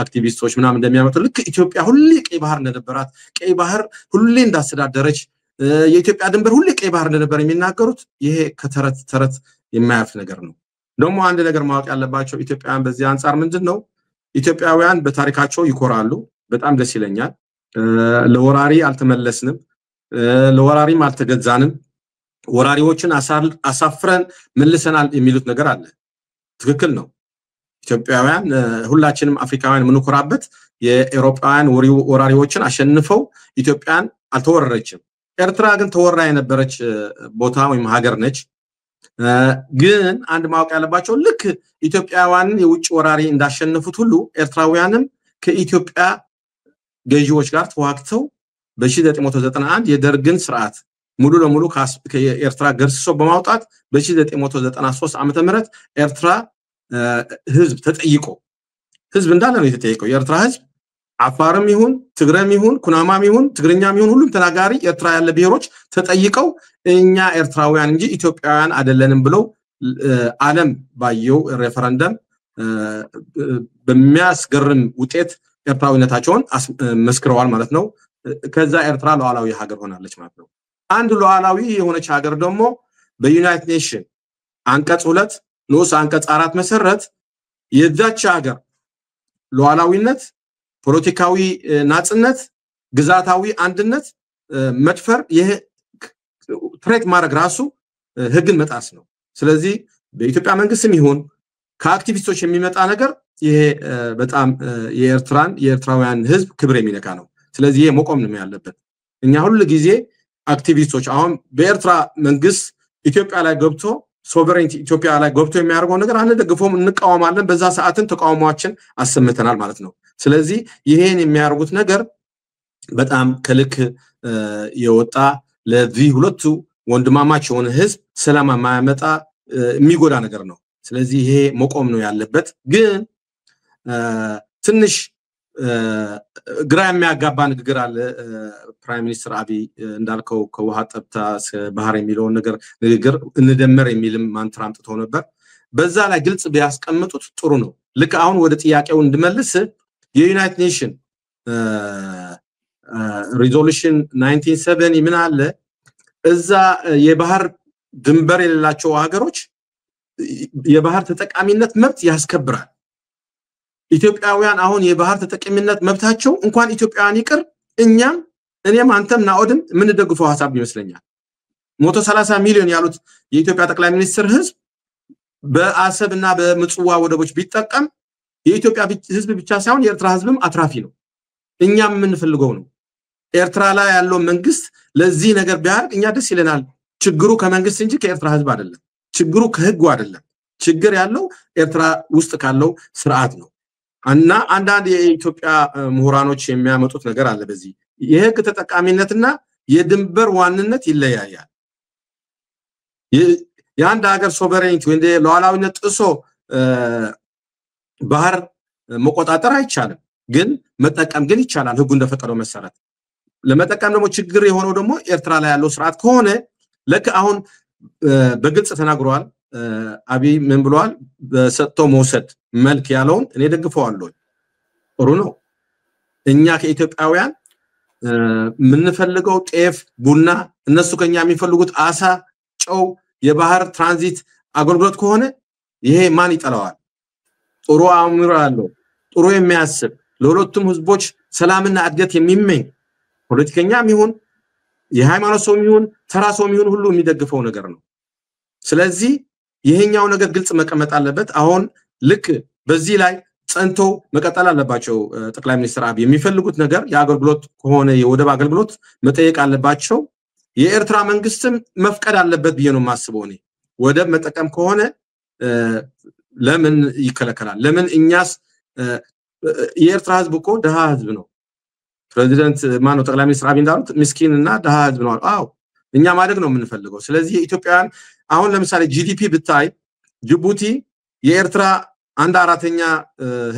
አክቲቪስቶች ምናምን እንደሚያመጡ ልክ ኢትዮጵያ ሁሌ ቀይ ባህር እንደነበራት ቀይ ባህር ሁሌ እንዳስተዳደረች የኢትዮጵያ ድንበር ሁሌ ቀይ ባህር እንደነበር የሚናገሩት ይሄ ከተረት ተረት የማያልፍ ነገር ነው ደግሞ አንድ ነገር ማወቅ ያለባቸው ኢትዮጵያውያን በዚህ አንፃር ምንድነው ኢትዮጵያውያን በታሪካቸው ይኮራሉ በጣም ደስ ይለኛል ለወራሪ አልተመለስንም ለወራሪም አልተገዛንም ወራሪዎችን አሳፍረን መልሰናል የሚሉት ነገር አለ ትክክል ነው ኢትዮጵያውያን ሁላችንም አፍሪካውያን ምንኮራበት የአውሮፓውያን ወራሪዎችን አሸንፈው ኢትዮጵያን አልተወረረችም ኤርትራ ግን ተወራ የነበረች ቦታ ወይም ሀገር ነች ግን አንድ ማወቅ ያለባቸው ልክ ኢትዮጵያውያን የውጭ ወራሪ እንዳሸነፉት ሁሉ ኤርትራውያንም ከኢትዮጵያ ገዢዎች ጋር ተዋግተው በ1991 የደርግን ስርዓት ሙሉ ለሙሉ ከኤርትራ ገርስሶ በማውጣት በ1993 ዓመተ ምህረት ኤርትራ ህዝብ ተጠይቆ ህዝብ እንዳለ ነው የተጠየቀው የኤርትራ ህዝብ አፋርም ይሁን ትግረም ይሁን ኩናማም ይሁን ትግርኛም ይሁን ሁሉም ተናጋሪ ኤርትራ ያለ ብሔሮች ተጠይቀው እኛ ኤርትራውያን እንጂ ኢትዮጵያውያን አይደለንም ብለው ዓለም ባየው ሬፈረንደም በሚያስገርም ውጤት ኤርትራዊነታቸውን መስክረዋል ማለት ነው ከዛ ኤርትራ ሉዓላዊ ሀገር ሆናለች ማለት ነው አንድ ሉዓላዊ የሆነች ሀገር ደግሞ በዩናይትድ ኔሽን አንቀጽ 2 ንዑስ አንቀጽ 4 መሰረት የዛች ሀገር ሉዓላዊነት ፖለቲካዊ ናጽነት ግዛታዊ አንድነት መድፈር ይሄ ትሬት ማድረግ ራሱ ህግን መጣስ ነው ስለዚህ በኢትዮጵያ መንግስትም ይሁን ከአክቲቪስቶች የሚመጣ ነገር ይሄ በጣም የኤርትራውያን ህዝብ ክብር የሚነካ ነው ስለዚህ ይሄ መቆም ነው ያለበት እኛ ሁሉ ጊዜ አክቲቪስቶች አሁን በኤርትራ መንግስት ኢትዮጵያ ላይ ገብቶ ሶቨሬንቲ ኢትዮጵያ ላይ ገብቶ የሚያደርገው ነገር አንደግፎም እንቃወማለን በዛ ሰዓትን ተቃውሟችን አሰምተናል ማለት ነው ስለዚህ ይሄን የሚያደርጉት ነገር በጣም ከልክ የወጣ ለዚህ ሁለቱ ወንድማማች የሆነ ህዝብ ሰላም ማያመጣ የሚጎዳ ነገር ነው ስለዚህ ይሄ መቆም ነው ያለበት ግን ትንሽ ግራ የሚያጋባ ንግግር አለ ፕራይም ሚኒስተር አብይ እንዳልከው ከውሃ ጠብታ ባህር የሚለው ነገር ንግግር እንደመር የሚልም ማንትራ አምጥተው ነበር በዛ ላይ ግልጽ ቢያስቀምጡት ጥሩ ነው ልክ አሁን ወደ ጥያቄው እንድመልስ የዩናይትድ ኔሽን ሪዞሉሽን 197 ምን አለ እዛ የባህር ድንበር የሌላቸው ሀገሮች የባህር ተጠቃሚነት መብት ያስከብራል ኢትዮጵያውያን አሁን የባህር ተጠቃሚነት መብታቸው እንኳን ኢትዮጵያውያን ይቅር እኔም አንተም ናኦድም ምን ደግፈው ሐሳብ ይመስለኛል 130 ሚሊዮን ያሉት የኢትዮጵያ ጠቅላይ ሚኒስትር ህዝብ በአሰብና በምጽዋ ወደቦች ቢጠቀም የኢትዮጵያ ህዝብ ብቻ ሳይሆን የኤርትራ ህዝብም አትራፊ ነው እኛም የምንፈልገው ነው ኤርትራ ላይ ያለው መንግስት ለዚህ ነገር ቢያርግ እኛ ደስ ይለናል ችግሩ ከመንግስት እንጂ ከኤርትራ ህዝብ አይደለም ችግሩ ከህጉ አይደለም ችግር ያለው ኤርትራ ውስጥ ካለው ስርዓት ነው እና አንዳንድ የኢትዮጵያ ምሁራኖች የሚያመጡት ነገር አለ በዚህ የህግ ተጠቃሚነትና የድንበር ዋንነት ይለያያል የአንድ ሀገር ሶቨሬኒቲ ወንደ ሉዓላዊነት ጥሶ ባህር መቆጣጠር አይቻልም ግን መጠቀም ግን ይቻላል ህጉ እንደፈቀደው መሰረት ለመጠቀም ደግሞ ችግር የሆነው ደግሞ ኤርትራ ላይ ያለው ስርዓት ከሆነ ለክ አሁን በግልጽ ተናግሯል አብይ ምን ብሏል በሰጥቶ መውሰድ መልክ ያለውን እኔ ደግፈዋለሁ ጥሩ ነው እኛ ከኢትዮጵያውያን ምንፈልገው ጤፍ ቡና እነሱ ከኛ የሚፈልጉት አሳ ጨው የባህር ትራንዚት አገልግሎት ከሆነ ይሄ ማን ይጠላዋል ጥሩ አእምሮ ያለው ጥሩ የሚያስብ ለሁለቱም ህዝቦች ሰላምና እድገት የሚመኝ ፖለቲከኛም ይሁን የሃይማኖት ሰውም ይሁን ተራ ሰውም ይሁን ሁሉ የሚደግፈው ነገር ነው ስለዚህ ይሄኛው ነገር ግልጽ መቀመጥ አለበት አሁን ልክ በዚህ ላይ ጸንቶ መቀጠል አለባቸው ጠቅላይ ሚኒስትር አብይ የሚፈልጉት ነገር የአገልግሎት ከሆነ የወደብ አገልግሎት መጠየቅ አለባቸው የኤርትራ መንግስትም መፍቀድ አለበት ብዬ ነው ማስበው እኔ ወደብ መጠቀም ከሆነ ለምን ይከለከላል ለምን እኛስ የኤርትራ ህዝብ እኮ ደሃ ህዝብ ነው ፕሬዚደንት ማነው ጠቅላይ ሚኒስትር አብይ እንዳሉት ምስኪንና ደሃ ህዝብ ነው አዎ እኛ ማደግ ነው የምንፈልገው ስለዚህ ኢትዮጵያን አሁን ለምሳሌ ጂዲፒ ብታይ ጅቡቲ የኤርትራ 1/4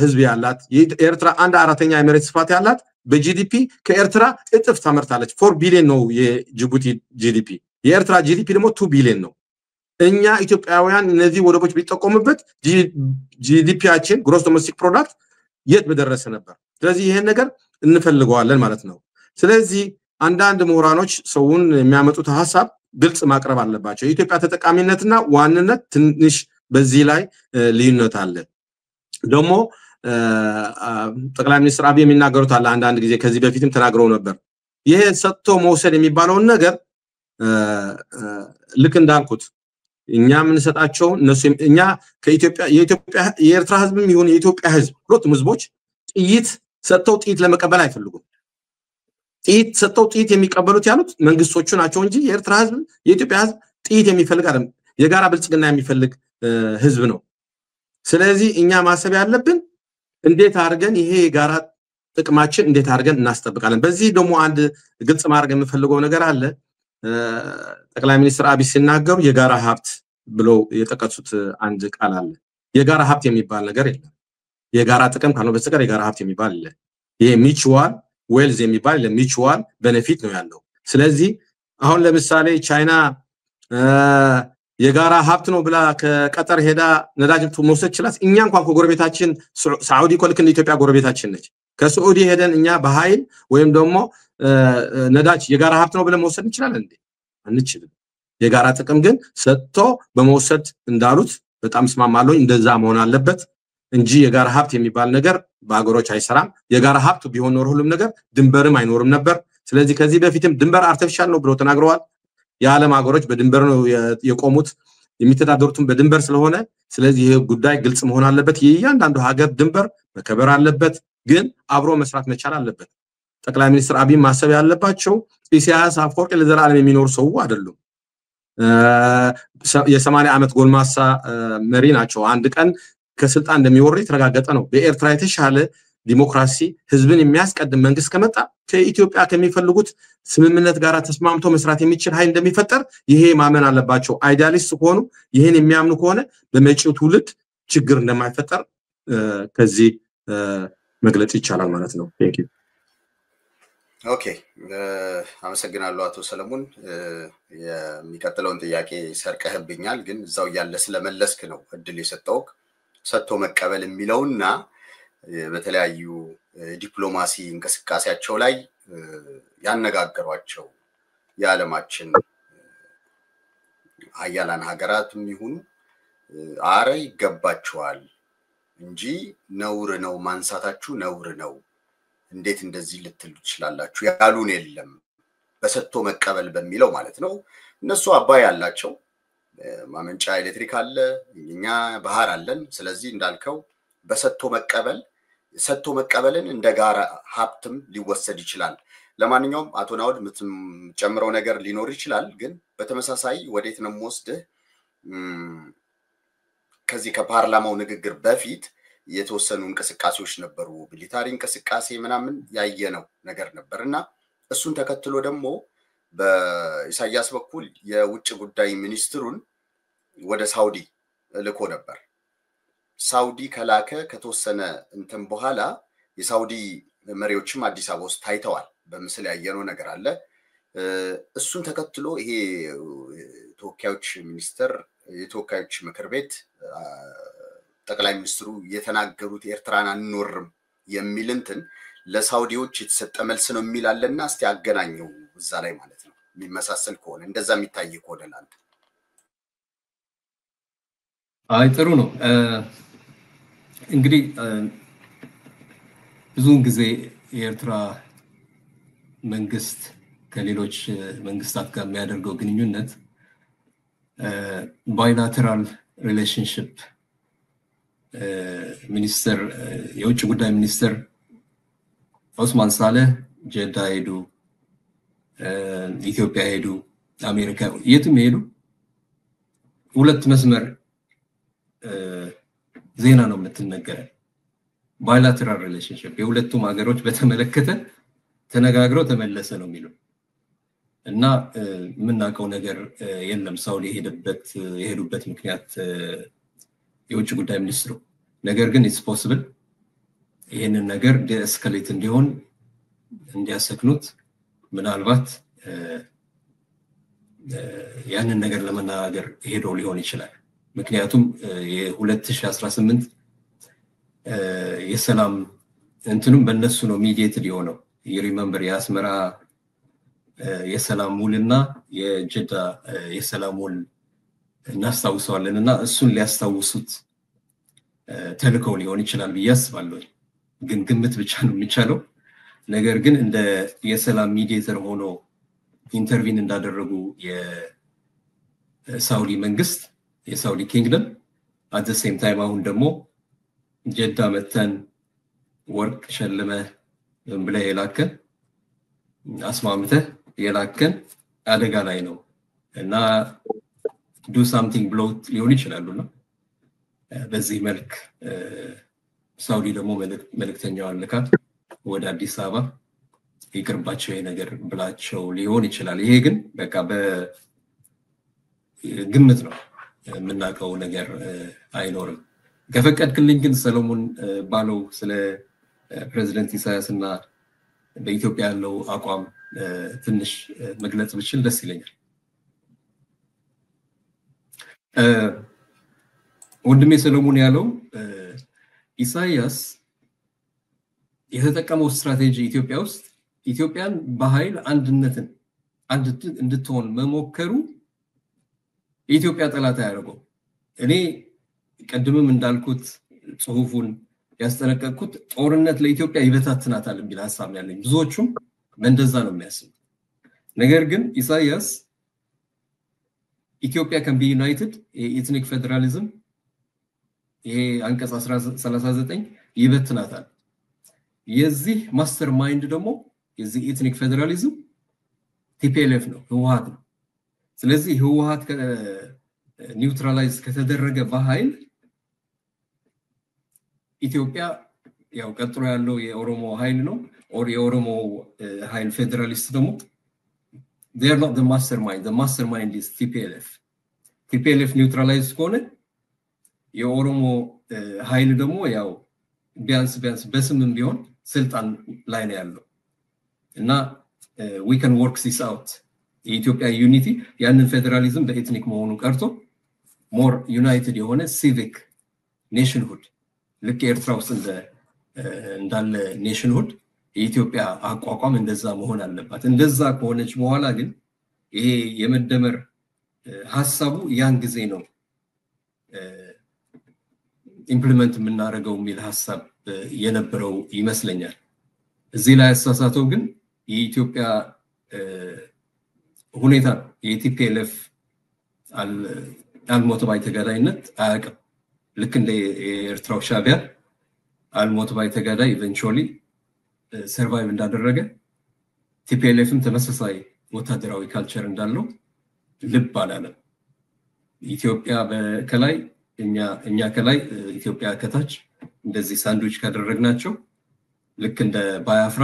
ህዝብ ያላት የኤርትራ 1/4 የመሬት ስፋት ያላት በጂዲፒ ከኤርትራ እጥፍ ታመርታለች 4 ቢሊዮን ነው የጅቡቲ ጂዲፒ የኤርትራ ጂዲፒ ደግሞ 2 ቢሊዮን ነው እኛ ኢትዮጵያውያን እነዚህ ወደቦች ቢጠቀሙበት ጂዲፒያችን ግሮስ ዶሜስቲክ ፕሮዳክት የት በደረሰ ነበር ስለዚህ ይሄን ነገር እንፈልገዋለን ማለት ነው ስለዚህ አንዳንድ ምሁራኖች ሰውን የሚያመጡት ሐሳብ ግልጽ ማቅረብ አለባቸው የኢትዮጵያ ተጠቃሚነትና ዋንነት ትንሽ በዚህ ላይ ልዩነት አለ ደግሞ ጠቅላይ ሚኒስትር አብይ የሚናገሩት አለ አንዳንድ ጊዜ ከዚህ በፊትም ተናግረው ነበር ይሄ ሰጥቶ መውሰድ የሚባለው ነገር ልክ እንዳልኩት እኛ ምን ሰጣቸው እነሱ እኛ ከኢትዮጵያ የኤርትራ ህዝብም ይሁን የኢትዮጵያ ህዝብ ሁለቱም ህዝቦች ጥይት ሰጥተው ጥይት ለመቀበል አይፈልጉም ጥይት ሰጥተው ጥይት የሚቀበሉት ያሉት መንግስቶቹ ናቸው እንጂ የኤርትራ ህዝብ የኢትዮጵያ ህዝብ ጥይት የሚፈልግ አይደለም የጋራ ብልጽግና የሚፈልግ ህዝብ ነው ስለዚህ እኛ ማሰብ ያለብን እንዴት አድርገን ይሄ የጋራ ጥቅማችን እንዴት አድርገን እናስጠብቃለን በዚህ ደግሞ አንድ ግልጽ ማድረግ የምፈልገው ነገር አለ ጠቅላይ ሚኒስትር አብይ ሲናገሩ የጋራ ሀብት ብለው የጠቀሱት አንድ ቃል አለ የጋራ ሀብት የሚባል ነገር የለም የጋራ ጥቅም ካልሆነ በስተቀር የጋራ ሀብት የሚባል አለ ይሄ ሚቹዋል ዌልዝ የሚባል ለሚቹዋል ቤኔፊት ነው ያለው ስለዚህ አሁን ለምሳሌ ቻይና የጋራ ሀብት ነው ብላ ከቀጠር ሄዳ ነዳጅ መውሰድ ይችላል እኛ እንኳን ከጎረቤታችን ሳዑዲ ኮልክ ኢትዮጵያ ጎረቤታችን ነች ከሳዑዲ ሄደን እኛ በኃይል ወይም ደግሞ ነዳጅ የጋራ ሀብት ነው ብለን መውሰድ እንችላለን እንዴ አንችልም የጋራ ጥቅም ግን ሰጥቶ በመውሰድ እንዳሉት በጣም ስማማለሁ እንደዛ መሆን አለበት እንጂ የጋራ ሀብት የሚባል ነገር በአገሮች አይሰራም የጋራ ሀብት ቢሆን ኖር ሁሉም ነገር ድንበርም አይኖርም ነበር ስለዚህ ከዚህ በፊትም ድንበር አርቲፊሻል ነው ብሎ ተናግረዋል የዓለም አገሮች በድንበር ነው የቆሙት የሚተዳደሩትም በድንበር ስለሆነ ስለዚህ ይሄ ጉዳይ ግልጽ መሆን አለበት የእያንዳንዱ ሀገር ድንበር መከበር አለበት ግን አብሮ መስራት መቻል አለበት ጠቅላይ ሚኒስትር አብይ ማሰብ ያለባቸው ኢሳያስ አፈወርቂ ለዘላለም የሚኖር ሰው አይደሉም የ80 ዓመት ጎልማሳ መሪ ናቸው አንድ ቀን ከስልጣን እንደሚወርድ የተረጋገጠ ነው በኤርትራ የተሻለ ዲሞክራሲ ህዝብን የሚያስቀድም መንግስት ከመጣ ከኢትዮጵያ ከሚፈልጉት ስምምነት ጋር ተስማምቶ መስራት የሚችል ኃይል እንደሚፈጠር ይሄ ማመን አለባቸው አይዲያሊስት ሆኑ ይሄን የሚያምኑ ከሆነ በመጪው ትውልድ ችግር እንደማይፈጠር ከዚህ መግለጽ ይቻላል ማለት ነው ቴንክ ዩ ኦኬ አመሰግናለሁ አቶ ሰለሞን የሚቀጥለውን ጥያቄ ሰርቀህብኛል ግን እዛው ያለ ስለመለስክ ነው እድል የሰጠው ሰጥቶ መቀበል የሚለውና በተለያዩ ዲፕሎማሲ እንቅስቃሴያቸው ላይ ያነጋገሯቸው የዓለማችን አያላን ሀገራትም ይሁን አረ ይገባቸዋል እንጂ ነውር ነው ማንሳታችሁ ነውር ነው እንዴት እንደዚህ ልትሉ ይችላልላችሁ ያሉን የለም በሰጥቶ መቀበል በሚለው ማለት ነው እነሱ አባይ ያላቸው ማመንጫ ኤሌክትሪክ አለ እኛ ባህር አለን ስለዚህ እንዳልከው በሰጥቶ መቀበልን እንደ ጋራ ሀብትም ሊወሰድ ይችላል ለማንኛውም አቶ ናውድ ምትጨምረው ነገር ሊኖር ይችላል ግን በተመሳሳይ ወዴት ነው ወስደህ ከዚህ ከፓርላማው ንግግር በፊት የተወሰኑ እንቅስቃሴዎች ነበሩ ሚሊታሪ እንቅስቃሴ ምናምን ያየነው ነገር ነበርና እሱን ተከትሎ ደግሞ በኢሳያስ በኩል የውጭ ጉዳይ ሚኒስትሩን ወደ ሳውዲ ልኮ ነበር ሳውዲ ከላከ ከተወሰነ እንትን በኋላ የሳውዲ መሪዎችም አዲስ አበባ ውስጥ ታይተዋል በምስል ያየነው ነገር አለ እሱን ተከትሎ ይሄ ተወካዮች ሚኒስተር የተወካዮች ምክር ቤት ጠቅላይ ሚኒስትሩ የተናገሩት ኤርትራን አንኖርም የሚል እንትን ለሳውዲዎች የተሰጠ መልስ ነው የሚላለና እስቲ አገናኘው እዛ ላይ ማለት ነው የሚመሳሰል ከሆነ እንደዛ የሚታይ ከሆነ ላንተ አይ ጥሩ ነው እንግዲህ ብዙውን ጊዜ የኤርትራ መንግስት ከሌሎች መንግስታት ጋር የሚያደርገው ግንኙነት ባይላተራል ሪሌሽንሺፕ ሚኒስተር የውጭ ጉዳይ ሚኒስተር ኦስማን ሳለህ ጀዳ ሄዱ ኢትዮጵያ ሄዱ አሜሪካ የትም ሄዱ ሁለት መስመር ዜና ነው የምትነገረው ባይላተራል ሪሌሽንሺፕ የሁለቱም ሀገሮች በተመለከተ ተነጋግረው ተመለሰ ነው የሚሉ እና ምናቀው ነገር የለም ሳውዲ የሄዱበት ምክንያት የውጭ ጉዳይ ሚኒስትሩ ነገር ግን ኢትስ ፖሲብል ይሄንን ነገር ዲኤስካሌት እንዲሆን እንዲያሰክኑት ምናልባት ያንን ነገር ለመናገር ሄዶ ሊሆን ይችላል ምክንያቱም የ2018 የሰላም እንትኑም በእነሱ ነው ሚዲየትድ የሆነው የሪመምበር የአስመራ የሰላም ውልና የጀዳ የሰላም ውል እናስታውሰዋለንና እሱን ሊያስታውሱት ተልከው ሊሆን ይችላል በያስባለሁ ግን ግምት ብቻ ነው የሚቻለው ነገር ግን እንደ የሰላም ሚዲየተር ሆኖ ኢንተርቪን እንዳደረጉ የሳውዲ መንግስት የሳውዲ ኪንግደም at the same time አሁን ደግሞ ጀዳ መተን ወርቅ ሸልመ ብለ የላከን አስማምተ የላከን አደጋ ላይ ነው እና do something ብለው ሊሆን ይችላልና በዚህ መልክ ሳውዲ ደግሞ መልእክተኛው አለካ ወደ አዲስ አበባ ይቅርባቸው ነገር ብላቸው ሊሆን ይችላል ይሄ ግን በቃ በግምት ነው የምናቀው ነገር አይኖርም ከፈቀድክልኝ ግን ሰሎሞን ባለው ስለ ፕሬዝዳንት ኢሳያስና በኢትዮጵያ ያለው አቋም ትንሽ መግለጽ ብችል ደስ ይለኛል ወንድሜ ሰሎሞን ያለው ኢሳያስ የተጠቀመው ስትራቴጂ ኢትዮጵያ ውስጥ ኢትዮጵያን በኃይል አንድነትን እንድትሆን መሞከሩ ኢትዮጵያ ጠላት ያደርገው እኔ ቀድምም እንዳልኩት ጽሁፉን ያስጠነቀቅኩት ጦርነት ለኢትዮጵያ ይበታትናታል ቢል ሐሳብ ያለኝ ብዙዎቹም እንደዛ ነው የሚያስቡ ነገር ግን ኢሳያስ ኢትዮጵያ can be united ethnic federalism ይሄ አንቀጽ 39 ይበትናታል የዚህ ማስተር ማይንድ ደግሞ የዚህ ኤትኒክ ፌደራሊዝም ቲፒኤልኤፍ ነው ህወሓት ነው ስለዚህ ህወሓት ኒውትራላይዝ ከተደረገ በኃይል ኢትዮጵያ ያው ቀጥሎ ያለው የኦሮሞ ኃይል ነው or የኦሮሞ ኃይል ፌደራሊስት ደግሞ they are not the mastermind is TPLF neutralize ከሆነ የኦሮሞ ኃይል ደግሞ ያው ቢያንስ በስምም ቢሆን ስልጣን ላይ ነው ያለው እና we can work this out የኢትዮጵያ ዩኒቲ ያንን ፌደራሊዝም በኤትኒክ መሆኑ ቀርቶ more united የሆነ civic nationhood ልክ ኤርትራ ውስጥ እንዳለ nationhood የኢትዮጵያ አቋቋም እንደዛ መሆን አለበት እንደዛ ከሆነች በኋላ ግን ይሄ የመደመር ሐሳቡ ያን ጊዜ ነው ኢምፕሊመንት የምናደርገው ሚል ሐሳብ የነበረው ይመስለኛል እዚህ ላይ አሳሳተው ግን የኢትዮጵያ ሁኔታ የቲፒኤልኤፍ አልሞት ባይ ተጋዳይነት አያውቅም ልክ እንደ ኤርትራው ሻዕቢያ አልሞት ባይ ተጋዳይ ኢቨንቹዋሊ ሰርቫይቭ እንዳደረገ ቲፒኤልኤፍም ተመሳሳይ ወታደራዊ ካልቸር እንዳለው ልብ አላለም ኢትዮጵያ በከላይ እኛ ከላይ ኢትዮጵያ ከታች እንደዚህ ሳንድዊች ካደረግናቸው ልክ እንደ ባያፍራ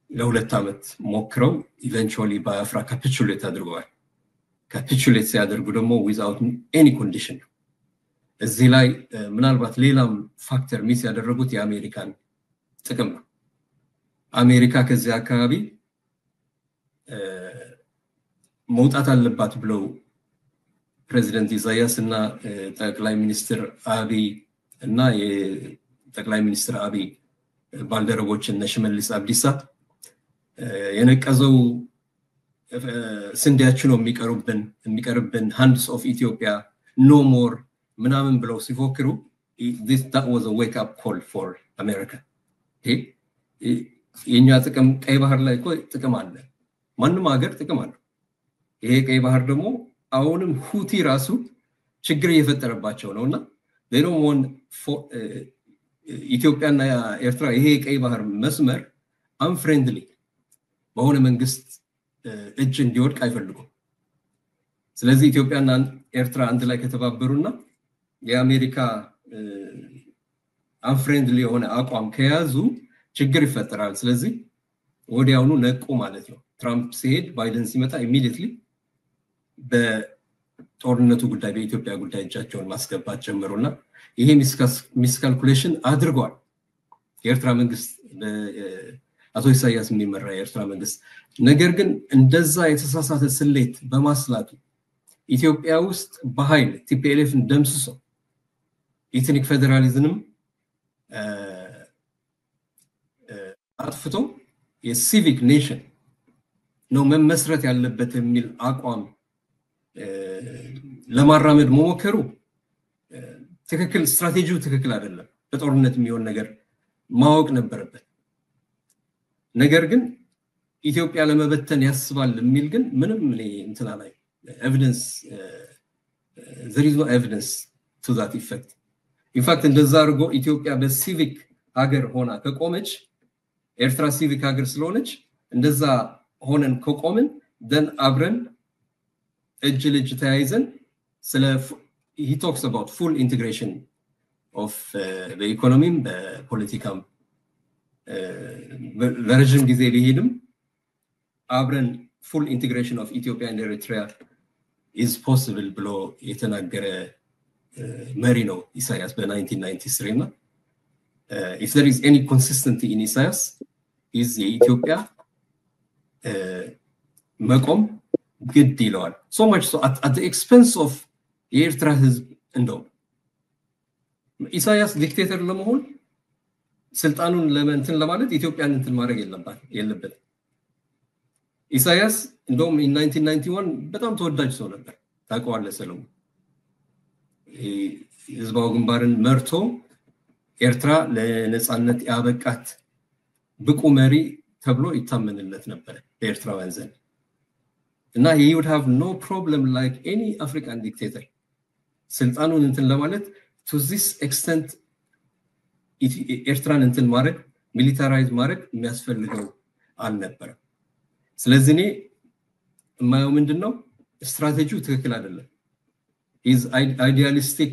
ለሁለት አመት ሞክረው ኢቨንቹዋሊ ባያፍራ ካፒቹሌት አድርገዋል ካፒቹሌት ሲያደርጉ ደግሞ without any condition እዚህ ላይ ምናልባት ሌላም ፋክተር ሚስ ያደረጉት የአሜሪካን ጥቅም ነው አሜሪካ ከዚህ አካባቢ መውጣት አለባት ብለው ፕሬዝዳንት ኢሳያስ እና ጠቅላይ ሚኒስትር አብይ እና የጠቅላይ ሚኒስትር አብይ ባልደረቦች እና ሽመልስ አብዲሳ የነቀዘው ስንዴያችን ነው የሚቀርብን hands of Ethiopia no more ምናምን ብለው ሲፎክሩ that was a wake up call for America የኛ ጥቅም ቀይ ባህር ላይ እኮ ጥቅም አለ ማንንም ሀገር ጥቅም አለ ይሄ ቀይ ባህር ደግሞ አሁንም ሁቲ ራሱ ችግር እየፈጠረባቸው ነውና they don't want ኢትዮጵያና ኤርትራ ይሄ ቀይ ባህር መስመር unfriendly በሆነ መንግስት እጅ እንዲወድቅ አይፈልጉም ስለዚህ ኢትዮጵያና ኤርትራ አንድ ላይ ከተባበሩና የአሜሪካ unfriendly የሆነ አቋም ከያዙ ችግር ይፈጠራል ስለዚህ ወዲያውኑ ነቁ ማለት ነው ትራምፕ ሲሄድ ባይደን ሲመጣ immediately በጦርነቱ ጉዳይ በኢትዮጵያ ጉዳይ እጃቸውን ማስገባት ጀመሩና ይሄ ሚስካልኩሌሽን አድርጓል የኤርትራ መንግስት አቶ ኢሳያስ የሚመራ የኤርትራ መንግስት ነገር ግን እንደዛ የተሳሳተ ስሌት በማስላቱ ኢትዮጵያ ውስጥ በኃይል ቲፒኤልኤፍን ደምስሶ ኢትኒክ ፌደራሊዝምም አጥፍቶ የሲቪክ ኔሽን ነው መመስረት ያለበት የሚል አቋም ለማራመድ መሞከሩ ትክክል ስትራቴጂው ትክክል አይደለም በጦርነት የሚሆን ነገር ማወቅ ነበረበት ነገር ግን ኢትዮጵያ ለመበተን ያስባል የሚል ግን ምንም እንትና ላይ ኤቪደንስ there is no evidence to that effect in fact እንደዛ አድርጎ ኢትዮጵያ በሲቪክ ሀገር ሆና ከቆመች ኤርትራ ሲቪክ ሀገር ስለሆነች እንደዛ ሆነን ከቆምን then አብረን እጅ ለእጅ ተያይዘን ስለ he talks about full integration of the economy the political ለረጅም ጊዜ ሊሄድም አብረን full integration of Ethiopia and Eritrea is possible ብሎ የተናገረ መሪ ነው ኢሳያስ በ1993 እና if there is any consistency in Isaias is Ethiopia መቆም ግድ ይለዋል so much so at the expense of የኤርትራ ህዝብ እንደው ኢሳያስ ዲክቴተር ለመሆን ስልጣኑን ለመንትን ለማለት ኢትዮጵያን እንትን ማድረግ የለበት ኢሳያስ እንደውም in 1991 በጣም ተወዳጅ ሰው ነበር ታውቀዋለህ ሰለሞን ህዝባው ግንባርን መርቶ ኤርትራ ለነጻነት ያበቃት ብቁ መሪ ተብሎ ይታመንለት ነበር በኤርትራውያን ዘንድ እና he would have no problem like any African dictator ስልጣኑን እንትን ለማለት to this extent ኤርትራን እንትን ማድረግ ሚሊታራይዝ ማድረግ የሚያስፈልገው አልነበረም ስለዚህ እኔ የማየው ምንድነው ስትራቴጂው ትክክል አይደለም is idealistic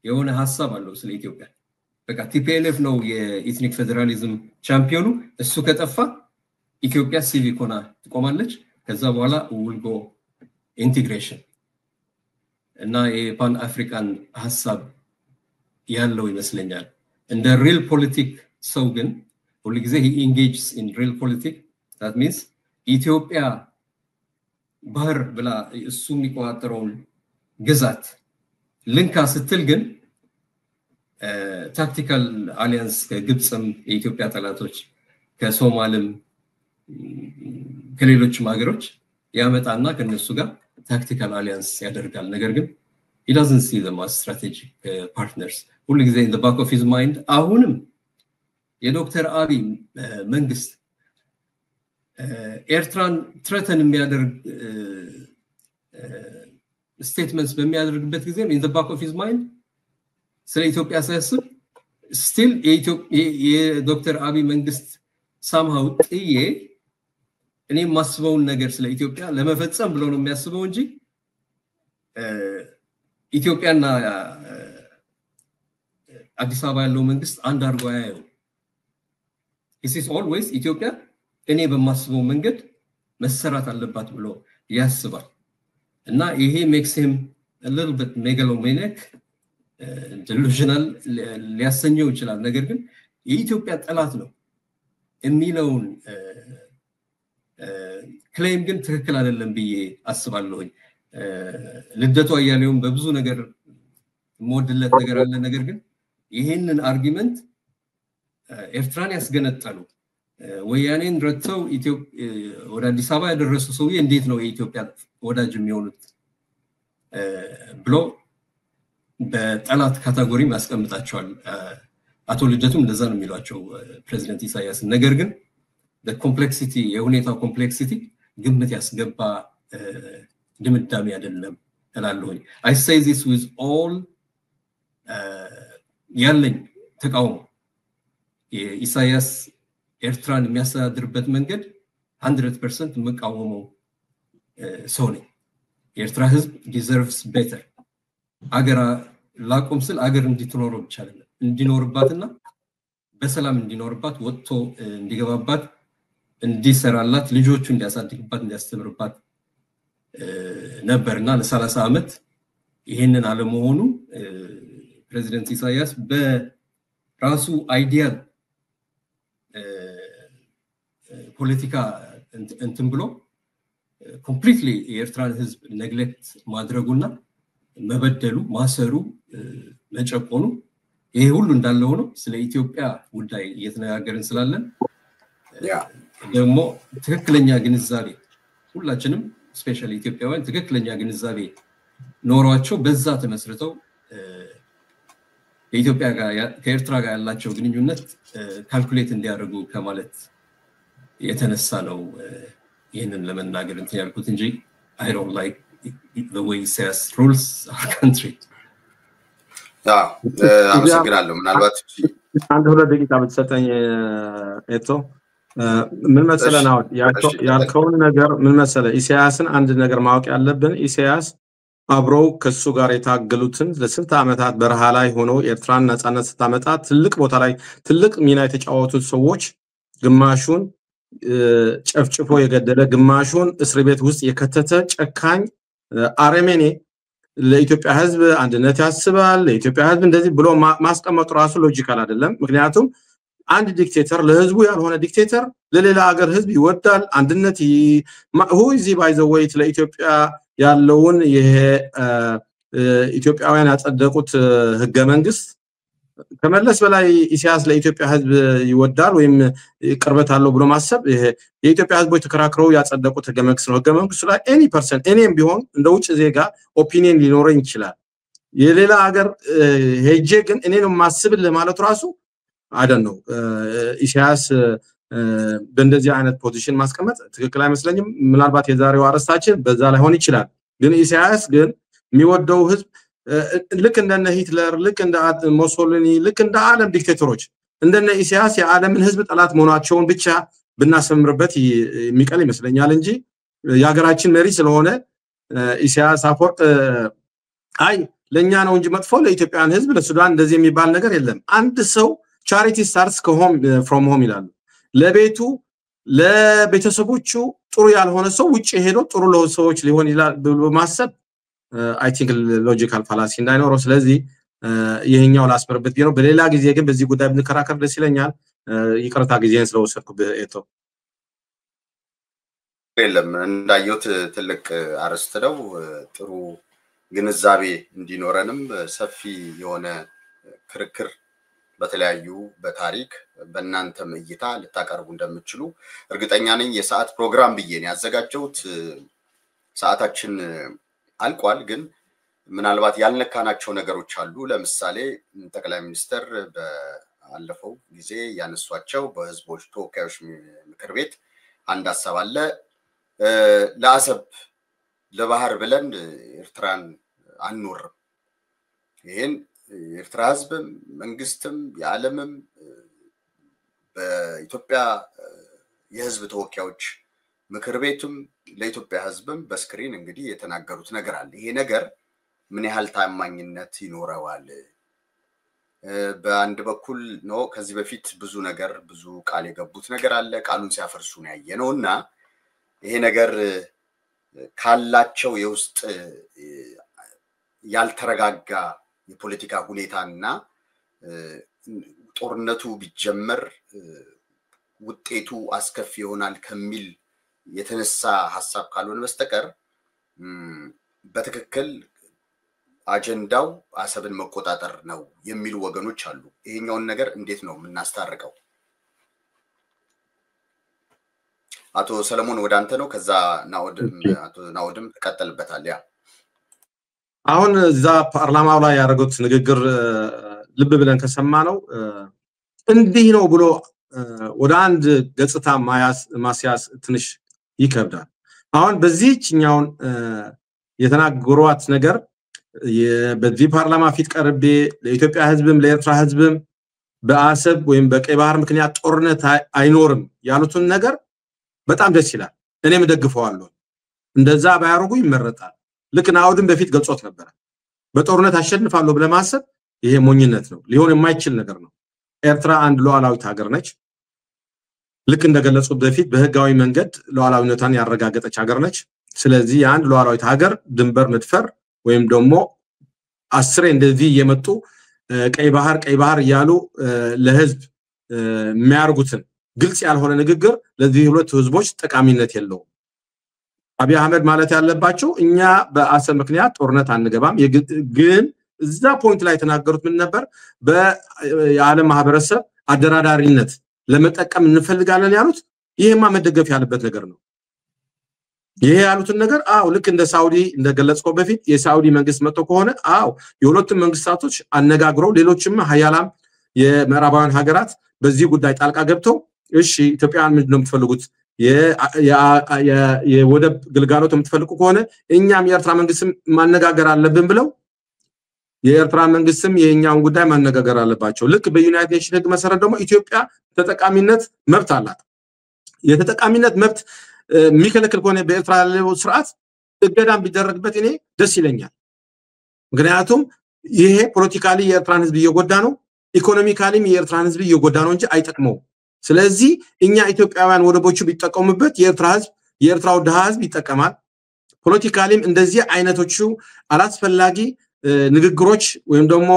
የሆነ ሐሳብ አለው ስለ ኢትዮጵያ በቃ ቲፒኤልኤፍ ነው የኢትኒክ ፌደራሊዝም ቻምፒዮኑ እሱ ከጠፋ ኢትዮጵያ ሲቪክ ሆና ትቆማለች ከዛ በኋላ will go integration እና የፓን አፍሪካን ሐሳብ ያለው ይመስለኛል እንደ real politics ሰው ግን ሁሉ ጊዜ he engages in real politics that means ኢትዮጵያ ባህር ብላ እሱ የሚቆጣጠረውን ግዛት ልንካ ስትል ግን ታክቲካል አሊያንስ ከግብጽም የኢትዮጵያ ጠላቶች ከሶማሊም ከሌሎችም ሀገሮች ያመጣና ከነሱ ጋር ታክቲካል አሊያንስ ያደርጋል ነገር ግን he doesn't see them as strategic partners ሁሉ ጊዜ in the back of his mind አሁንም የዶክተር አብይ መንግስት ኤርትራን ትረተን የሚያደርግ statements በሚያደርግበት ጊዜ in the back of his mind ስለ ኢትዮጵያ ሳይስብ still የዶክተር አብይ መንግስት somehow ጥዬ እኔ ማስበውን ነገር ስለ ኢትዮጵያ ለመፈጸም ብሎ ነው የሚያስበው እንጂ ኢትዮጵያና አዲስ አበባ ያለው መንግስት አንድ አርጎ ያየው this is always ኢትዮጵያ እኔ በማስበው መንገድ መሰራት አለባት ብሎ ያስባል እና ይሄ makes him a little bit megalomaniac delusional ሊያሰኘው ይችላል ነገር ግን የኢትዮጵያ ጠላት ነው የሚለውን ክሌም ግን ትክክል አይደለም ብዬ አስባለሁኝ ልደቱ አያሌውም በብዙ ነገር ሞድለት ነገር አለ ነገር ግን ይሄንን አርጊመንት ኤርትራን ያስገነጠሉ ወያኔን ረተው ኢትዮጵያ ወደ አዲስ አበባ ያደረሱ ሰውዬ እንዴት ነው የኢትዮጵያ ወዳጅ የሚሆኑት ብሎ በጠላት ካቴጎሪ ማስቀምጣቸዋል አቶ ልደቱም እንደዛ ነው የሚሏቸው ፕሬዚደንት ኢሳያስ ነገር ግን the complexity የሁኔታው complexity ግምት ያስገባ ድምዳሜ አይደለም እላለሁኝ I say this with all ያለኝ ተቃውሞ ኢሳያስ ኤርትራን የሚያስተዳድርበት መንገድ 100% መቃወመው ሰው ነኝ የኤርትራ ህዝብ deserves better አገራ ላቆም ስል አገር እንዲትኖር ብቻ አይደለም እንዲኖርባትና በሰላም እንዲኖርባት ወጥቶ እንዲገባባት እንዲሰራላት ልጆቹ እንዲያሳድግባት እንዲያስተምርባት ነበርና ለ30 አመት ይሄንን አለመሆኑ ፕሬዚደንት ኢሳያስ በራሱ አይዲያል ፖለቲካ እንትን ብሎ ኮምፕሊትሊ የኤርትራን ህዝብ ነግሌክት ማድረጉና መበደሉ ማሰሩ መጨቆኑ ይሄ ሁሉ እንዳለ ሆኖ ስለ ኢትዮጵያ ጉዳይ እየተነጋገርን ስላለን ደግሞ ትክክለኛ ግንዛቤ ሁላችንም ስፔሻሊ ኢትዮጵያውያን ትክክለኛ ግንዛቤ ኖሯቸው በዛ ተመስርተው የኢትዮጵያ ጋር ከኤርትራ ጋር ያላቸው ግንኙነት ካልኩሌት እንዲያደርጉ ከማለት የተነሳ ነው ይሄንን ለመናገር እንትን ያልኩት እንጂ I don't like the way CIS rules our country. አመሰግናለሁ። ምናልባት አንድ ሁለት ደቂቃ ብትሰጠኝ ኤቶ ምን መሰለህ ነው ያልከውን ነገር ምን መሰለህ ኢሳያስን አንድ ነገር ማወቅ ያለብን ኢሳያስ አብረው ከሱ ጋር የታገሉትን ለስንት ዓመታት በረሃ ላይ ሆኖ ኤርትራን ነፃነት ስታመጣ ትልቅ ቦታ ላይ ትልቅ ሚና የተጫወቱት ሰዎች ግማሹን ጨፍጭፎ የገደለ ግማሹን እስር ቤት ውስጥ የከተተ ጨካኝ አረመኔ ለኢትዮጵያ ህዝብ አንድነት ያስባል ለኢትዮጵያ ህዝብ እንደዚህ ብሎ ማስቀመጡ ራሱ ሎጂካል አይደለም ምክንያቱም አንድ ዲክቴተር ለህዝቡ ያልሆነ ዲክቴተር ለሌላ ሀገር ህዝብ ይወዳል አንድነት who is he by the way ለኢትዮጵያ ያለውን ይሄ ኢትዮጵያውያን ያጸደቁት ህገ መንግስት ከመለስ በላይ ኢሳያስ ለኢትዮጵያ ህዝብ ይወዳል ወይም ቅርበት አለው ብሎ ማሰብ ይሄ የኢትዮጵያ ህዝቦች ተከራክረው ያጸደቁት ህገ መንግስት ነው ህገ መንግስቱ ላይ any person እኔም ቢሆን እንደ ውጭ ዜጋ ኦፒኒየን ሊኖረኝ ይችላል የሌላ ሀገር ሄጄ ግን እኔን ማስብል ማለት ራሱ I don't know ኢሳያስ በእንደዚህ አይነት ፖዚሽን ማስቀመጥ ትክክል አይመስለኝም ምናልባት የዛሬው አረስታችን በዛ ላይ ሆን ይችላል ግን ኢሳያስ ግን የሚወደው ህዝብ ልክ እንደነ ሂትለር ልክ እንደ ሞሶሊኒ ልክ እንደ ዓለም ዲክቴተሮች እንደነ ኢሳያስ የዓለምን ህዝብ ጠላት መሆናቸውን ብቻ ብናሰምርበት የሚቀል ይመስለኛል እንጂ የሀገራችን መሪ ስለሆነ ኢሳያስ አፎርት አይ ለኛ ነው እንጂ መጥፎ ለኢትዮጵያን ህዝብ ለሱዳን እንደዚህ የሚባል ነገር የለም አንድ ሰው ቻሪቲ ስታርትስ from home ይላል ለቤቱ ለቤተሰቦቹ ጥሩ ያልሆነ ሰው ውጪ ሄዶ ጥሩ ለሰዎች ሊሆን ይላል ብሎ ማሰብ I think logical fallacy እንዳይኖረው ስለዚህ ይሄኛው ላስመርበት ነው በሌላ ጊዜ ግን በዚህ ጉዳይ ብንከራከር ደስ ይለኛል ይቅርታ ጊዜን ስለወሰድኩብህ ኤቶ የለም እንዳየሁት ትልቅ አርስት ነው ጥሩ ግንዛቤ እንዲኖረንም ሰፊ የሆነ ክርክር በተለያዩ በታሪክ በእናንተም እይታ ልታቀርቡ እንደምትችሉ እርግጠኛ ነኝ የሰዓት ፕሮግራም ብዬን ያዘጋጀሁት ሰዓታችን አልቋል ግን ምናልባት ያልነካናቸው ነገሮች አሉ ለምሳሌ ጠቅላይ ሚኒስትር በአለፈው ጊዜ ያነሷቸው በህዝቦች ተወካዮች ምክር ቤት አንድ ሐሳብ አለ ለአሰብ ለባህር ብለን ኤርትራን አንወርም ይሄን ኤርትራ ህዝብም መንግስትም የዓለምም በኢትዮጵያ የህዝብ ተወካዮች ምክር ቤቱም ለኢትዮጵያ ህዝብም በስክሪን እንግዲህ የተናገሩት ነገር አለ ይሄ ነገር ምን ያህል ታማኝነት ይኖረዋል በአንድ በኩል ነው ከዚህ በፊት ብዙ ነገር ብዙ ቃል የገቡት ነገር አለ ቃሉን ሲያፈርሱ ነው ያየነውና ይሄ ነገር ካላቸው የውስጥ ያልተረጋጋ የፖለቲካ ሁኔታና ጦርነቱ ቢጀመር ውጤቱ አስከፊ ይሆናል ከሚል የተነሳ ሐሳብ ካልሆነ በስተቀር በትክክል አጀንዳው አሰብን መቆጣጠር ነው የሚሉ ወገኖች አሉ ይሄኛውን ነገር እንዴት ነው ምናስታርቀው አቶ ሰለሞን ወደ አንተ ነው ከዛ አቶ ናኦድም ተከተልበታል ያ አሁን እዛ ፓርላማው ላይ ያደረጉት ንግግር ልብ ብለን ከሰማነው እንዲህ ነው ብሎ ወደ አንድ ገጽታ ማስያዝ ትንሽ ይከብዳል አሁን በዚህኛውን የተናገሩት ነገር በዚህ ፓርላማ ፊት ቀርቤ ለኢትዮጵያ ህዝብም ለኤርትራ ህዝብም በአሰብ ወይም በቀይ ባህር ምክንያት ጦርነት አይኖርም ያሉትን ነገር በጣም ደስ ይላል እኔም ደግፈዋለሁ እንደዛ ባያረጉ ይመረጣል ልክ ናኦድም በፊት ገልጾት ነበር በጦርነት አሸንፋለሁ ብለ ማሰብ ይሄ ሞኝነት ነው ሊሆን የማይችል ነገር ነው ኤርትራ አንድ ሉዓላዊት ሀገር ነች ልክ እንደገለጹት በፊት በህጋዊ መንገድ ሉዓላዊነቷን ያረጋገጠች ሀገር ነች ስለዚህ አንድ ሉዓላዊት ሀገር ድንበር መድፈር ወይም ደግሞ 10 እንደዚህ የመጡ ቀይ ባህር ያሉ ለህዝብ የሚያርጉትን ግልጽ ያልሆነ ንግግር ለዚህ ሁለት ህዝቦች ጠቃሚነት የለውም። አብይ አህመድ ማለት ያለባቸው እኛ በአሰብ ምክንያት ጦርነት አንገባም፣ ግን እዛ ፖይንት ላይ ተናገሩት ምን ነበር? በዓለም ማህበረሰብ አደራዳሪነት ለመጠቀም እንፈልጋለን ያሉት። ይሄማ መደገፍ ያለበት ነገር ነው። ይሄ ያሉትን ነገር ልክ እንደ ሳውዲ እንደገለጽከው በፊት የሳውዲ መንግስት መጥቶ ከሆነ የሁለቱም መንግስታቶች አነጋግረው ሌሎችም ሀያላም የምዕራባውያን ሀገራት በዚህ ጉዳይ ጣልቃ ገብተው እሺ ኢትዮጵያን ምንድነው የምትፈልጉት የወደብ ግልጋሎት የምትፈልጉ ከሆነ እኛም የኤርትራ መንግስትም ማነጋገር አለብን ብለው የኤርትራ መንግስትም የኛውን ጉዳይ ማነጋገር አለባቸው። ልክ በዩናይትድ ኔሽንስ ህግ መሰረት ደግሞ ኢትዮጵያ ተጠቃሚነት መብት አላት። የተጠቃሚነት መብት የሚከለክል ከሆነ በኤርትራ ያለው ስርዓት እገዳም ቢደረግበት እኔ ደስ ይለኛል። ምክንያቱም ይሄ ፖለቲካሊ የኤርትራን ህዝብ እየጎዳ ነው፣ ኢኮኖሚካሊም የኤርትራን ህዝብ እየጎዳ ነው እንጂ አይጠቅመው። ስለዚህ እኛ ኢትዮጵያውያን ወደቦቹ ቢጠቀሙበት የኤርትራው ድሃ ህዝብ ይጠቀማል። ፖለቲካሊም እንደዚህ አይነቶቹ አላስፈላጊ ንግግሮች ወይም ደግሞ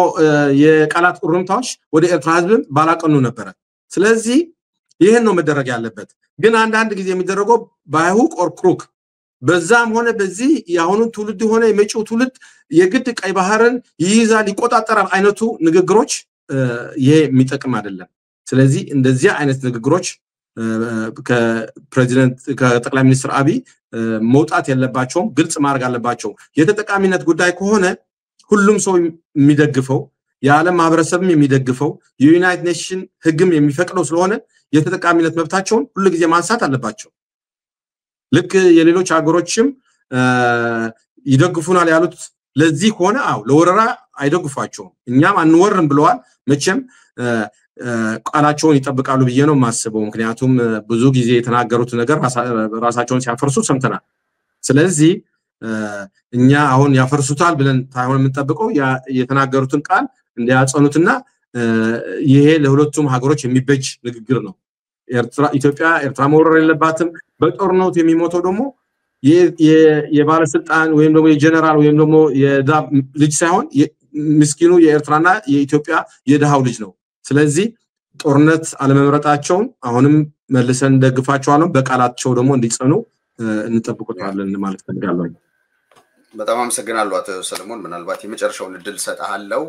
የቃላት ቁርምታዎች ወደ ኤርትራ ህዝብ ባላቀኑ ነበር። ስለዚህ ይሄን ነው መደረግ ያለበት። ግን አንዳንድ ጊዜ የሚደረገው ባይሁቅ ኦር ክሩክ በዛም ሆነ በዚህ ያሁኑ ትውልድ ሆነ የመጪው ትውልድ የግድ ቀይ ባህርን ይይዛል ይቆጣጠራል አይነቱ ንግግሮች ይሄ የሚጠቅም አይደለም። ስለዚህ እንደዚህ አይነት ንግግሮች ከጠቅላይ ሚኒስትር አብይ መውጣት የለባቸውም፣ ግልጽ ማድረግ አለባቸው። የተጠቃሚነት ጉዳይ ከሆነ ሁሉም ሰው የሚደግፈው የዓለም ማህበረሰብም የሚደግፈው የዩናይትድ ኔሽን ህግም የሚፈቅደው ስለሆነ የተጠቃሚነት መብታቸውን ሁሉ ጊዜ ማንሳት አለባቸው። ልክ የሌሎች ሀገሮችም ይደግፉናል ያሉት ለዚህ ከሆነ ለወረራ አይደግፏቸውም። እኛም አንወርም ብለዋል። መቼም ቃላቸውን ይጠብቃሉ ብዬ ነው የማስበው። ምክንያቱም ብዙ ጊዜ የተናገሩት ነገር ራሳቸውን ሲያፈርሱ ሰምተናል። ስለዚህ እኛ አሁን ያፈርሱታል ብለን ታይሆን የምንጠብቀው የተናገሩትን ቃል እንዲያጸኑትና ይሄ ለሁለቱም ሀገሮች የሚበጅ ንግግር ነው። ኢትዮጵያ ኤርትራ መወረር የለባትም። በጦርነቱ የሚሞተው ደግሞ የባለስልጣን ወይም ደግሞ የጀነራል ወይም ደግሞ የዳብ ልጅ ሳይሆን ምስኪኑ የኤርትራና የኢትዮጵያ የድሃው ልጅ ነው። ስለዚህ ጦርነት አለመምረጣቸውን አሁንም መልሰን እንደግፋቸዋለን። በቃላቸው ደግሞ እንዲጸኑ እንጠብቁታለን ማለት ፈልጋለሁ። በጣም አመሰግናለሁ አቶ ሰለሞን። ምናልባት የመጨረሻውን እድል ሰጣለው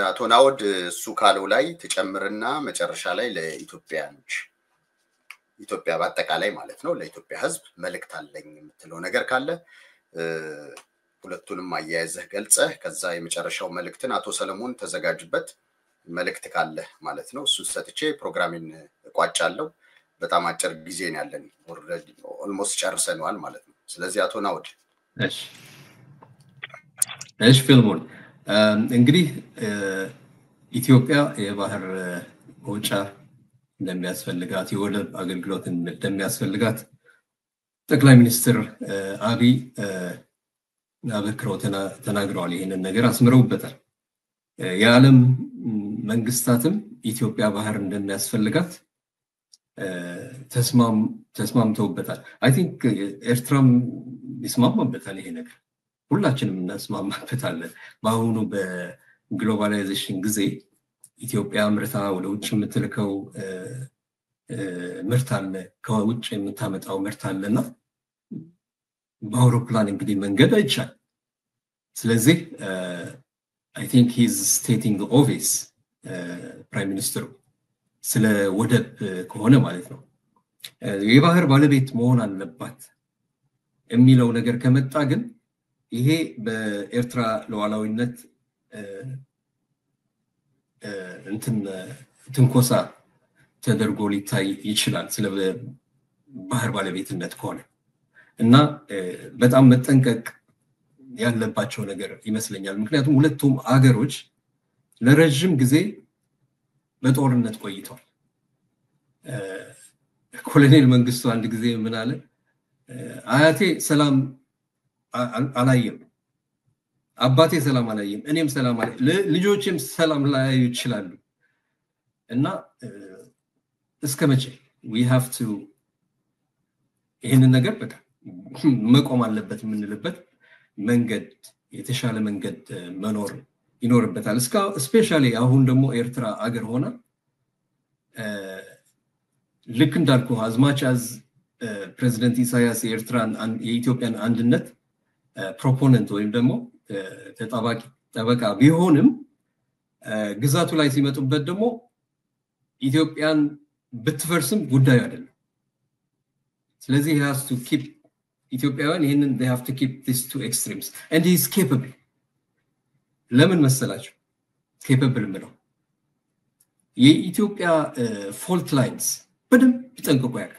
አቶ ናውድ እሱ ካለው ላይ ተጨምርና መጨረሻ ላይ ለኢትዮጵያኖች ኢትዮጵያ በአጠቃላይ ማለት ነው ለኢትዮጵያ ህዝብ መልእክት አለኝ የምትለው ነገር ካለ ሁለቱንም አያይዘህ ገልጸህ ከዛ የመጨረሻው መልእክትን አቶ ሰለሞን ተዘጋጅበት መልእክት ካለ ማለት ነው እሱ ሰጥቼ ፕሮግራሚን እቋጫለሁ። በጣም አጭር ጊዜ ነው ያለን፣ ኦልሬዲ ኦልሞስት ጨርሰናል ማለት ነው። ስለዚህ አቶ ናውድ እሺ ፊልሙን እንግዲህ ኢትዮጵያ የባህር መውጫ እንደሚያስፈልጋት የወደብ አገልግሎት እንደሚያስፈልጋት ጠቅላይ ሚኒስትር አብይ አበክረው ተናግረዋል። ይሄንን ነገር አስምረውበታል። የዓለም መንግስታትም ኢትዮጵያ ባህር እንደሚያስፈልጋት ተስማምተውበታል። አይ ቲንክ ኤርትራም ይስማማበታል። ይሄ ነገር ሁላችንም እናስማማበታለን። በአሁኑ በግሎባላይዜሽን ጊዜ ኢትዮጵያ ምርታ ወደ ውጭ የምትልከው ምርት አለ፣ ከውጭ የምታመጣው ምርት አለና በአውሮፕላን እንግዲህ መንገድ አይቻል። ስለዚህ I think he's stating the obvious prime minister ስለ ወደብ ከሆነ ማለት ነው የባህር ባለቤት መሆን አለባት የሚለው ነገር ከመጣ ግን ይሄ በኤርትራ ሉዓላዊነት ትንኮሳ ተደርጎ ሊታይ ይችላል ስለ ባህር ባለቤትነት ከሆነ እና በጣም መጠንቀቅ ያለባቸው ነገር ይመስለኛል። ምክንያቱም ሁለቱም አገሮች ለረጅም ጊዜ በጦርነት ቆይተዋል። ኮሎኔል መንግስቱ አንድ ጊዜ ምን አለ? አያቴ ሰላም አላየም፣ አባቴ ሰላም አላየም፣ እኔም ሰላም አላየም፣ ልጆቼም ሰላም ላያዩ ይችላሉ እና እስከመቼ we have to ይሄንን ነገር በቃ መቆም አለበት የምንልበት መንገድ የተሻለ መንገድ መኖር ይኖርበታል። ስፔሻሊ አሁን ደግሞ ኤርትራ አገር ሆና ልክ እንዳልኩ as much as ፕሬዚደንት ኢሳያስ የኤርትራን የኢትዮጵያን አንድነት ፕሮፖነንት ወይም ደግሞ ጠበቃ ቢሆንም ግዛቱ ላይ ሲመጡበት ደግሞ ኢትዮጵያን ብትፈርስም ጉዳዩ አይደለም። ስለዚህ he has to keep ኢትዮጵያውያን ይሄንን they have to keep these two extremes and he is capable ለምን መሰላችሁ capable ምለው የኢትዮጵያ ፎልት ላይንስ በደንብ ጠንቅቆ ያውቃል።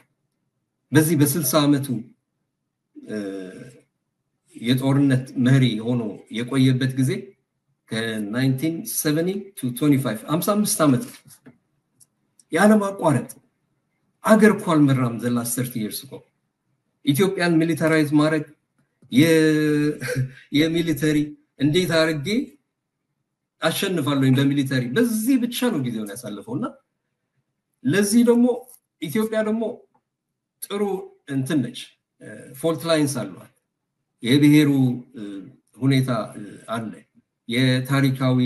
በዚህ በ60 ዓመቱ የጦርነት መሪ ሆኖ የቆየበት ጊዜ ከ1970 to 25 55 ዓመት ያለማቋረጥ አገር እኮ አልመራም the last 30 years ago ኢትዮጵያን ሚሊታራይዝ ማድረግ የሚሊተሪ እንዴት አርጌ አሸንፋለሁ በሚሊተሪ በዚህ ብቻ ነው ጊዜውን ያሳለፈውና ለዚህ ደግሞ ኢትዮጵያ ደግሞ ጥሩ እንትን ነች ፎልት ላይንስ አሏት የብሔሩ ሁኔታ አለ የታሪካዊ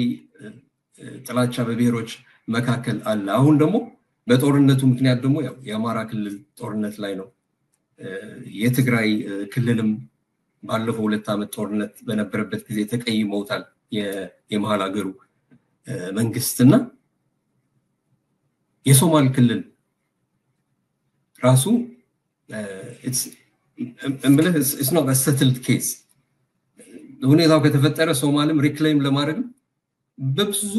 ጥላቻ በብሔሮች መካከል አለ አሁን ደግሞ በጦርነቱ ምክንያት ደግሞ ያው የአማራ ክልል ጦርነት ላይ ነው የትግራይ ክልልም ባለፈው 2 ዓመት ጦርነት በነበረበት ጊዜ ተቀይመውታል የመሃል ሀገሩ መንግስትና የሶማሌ ክልል ራሱ it's not a settled case ሁኔታው ከተፈጠረ ሶማሌም ሪክሌም ለማድረግ በብዙ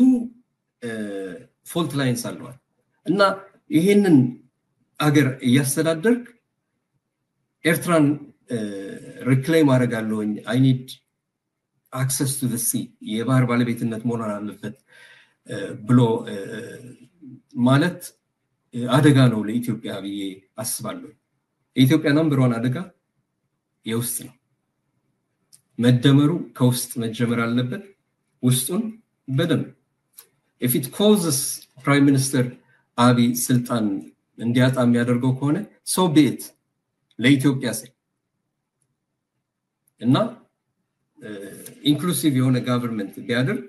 ፎልት ላይንስ አሏል እና ይሄንን አገር ያስተዳደርክ ኤርትራን ሪክሌም አደርጋለሁ I need access to the sea የባህር ባለቤትነት መሆን አለበት ብሎ ማለት አደጋ ነው ለኢትዮጵያ ብዬ አስባለሁ ኢትዮጵያ ነምበር 1 አደጋ የውስጥ ነው መደመሩ ከውስጥ መጀመር አለበት ውስጡን በደም if it causes prime minister አቢ ስልጣን እንዲያጣ የሚያደርገው ከሆነ so be it ለኢትዮጵያ ሲል እና ኢንክሉሲቭ የሆነ government ቢያደርግ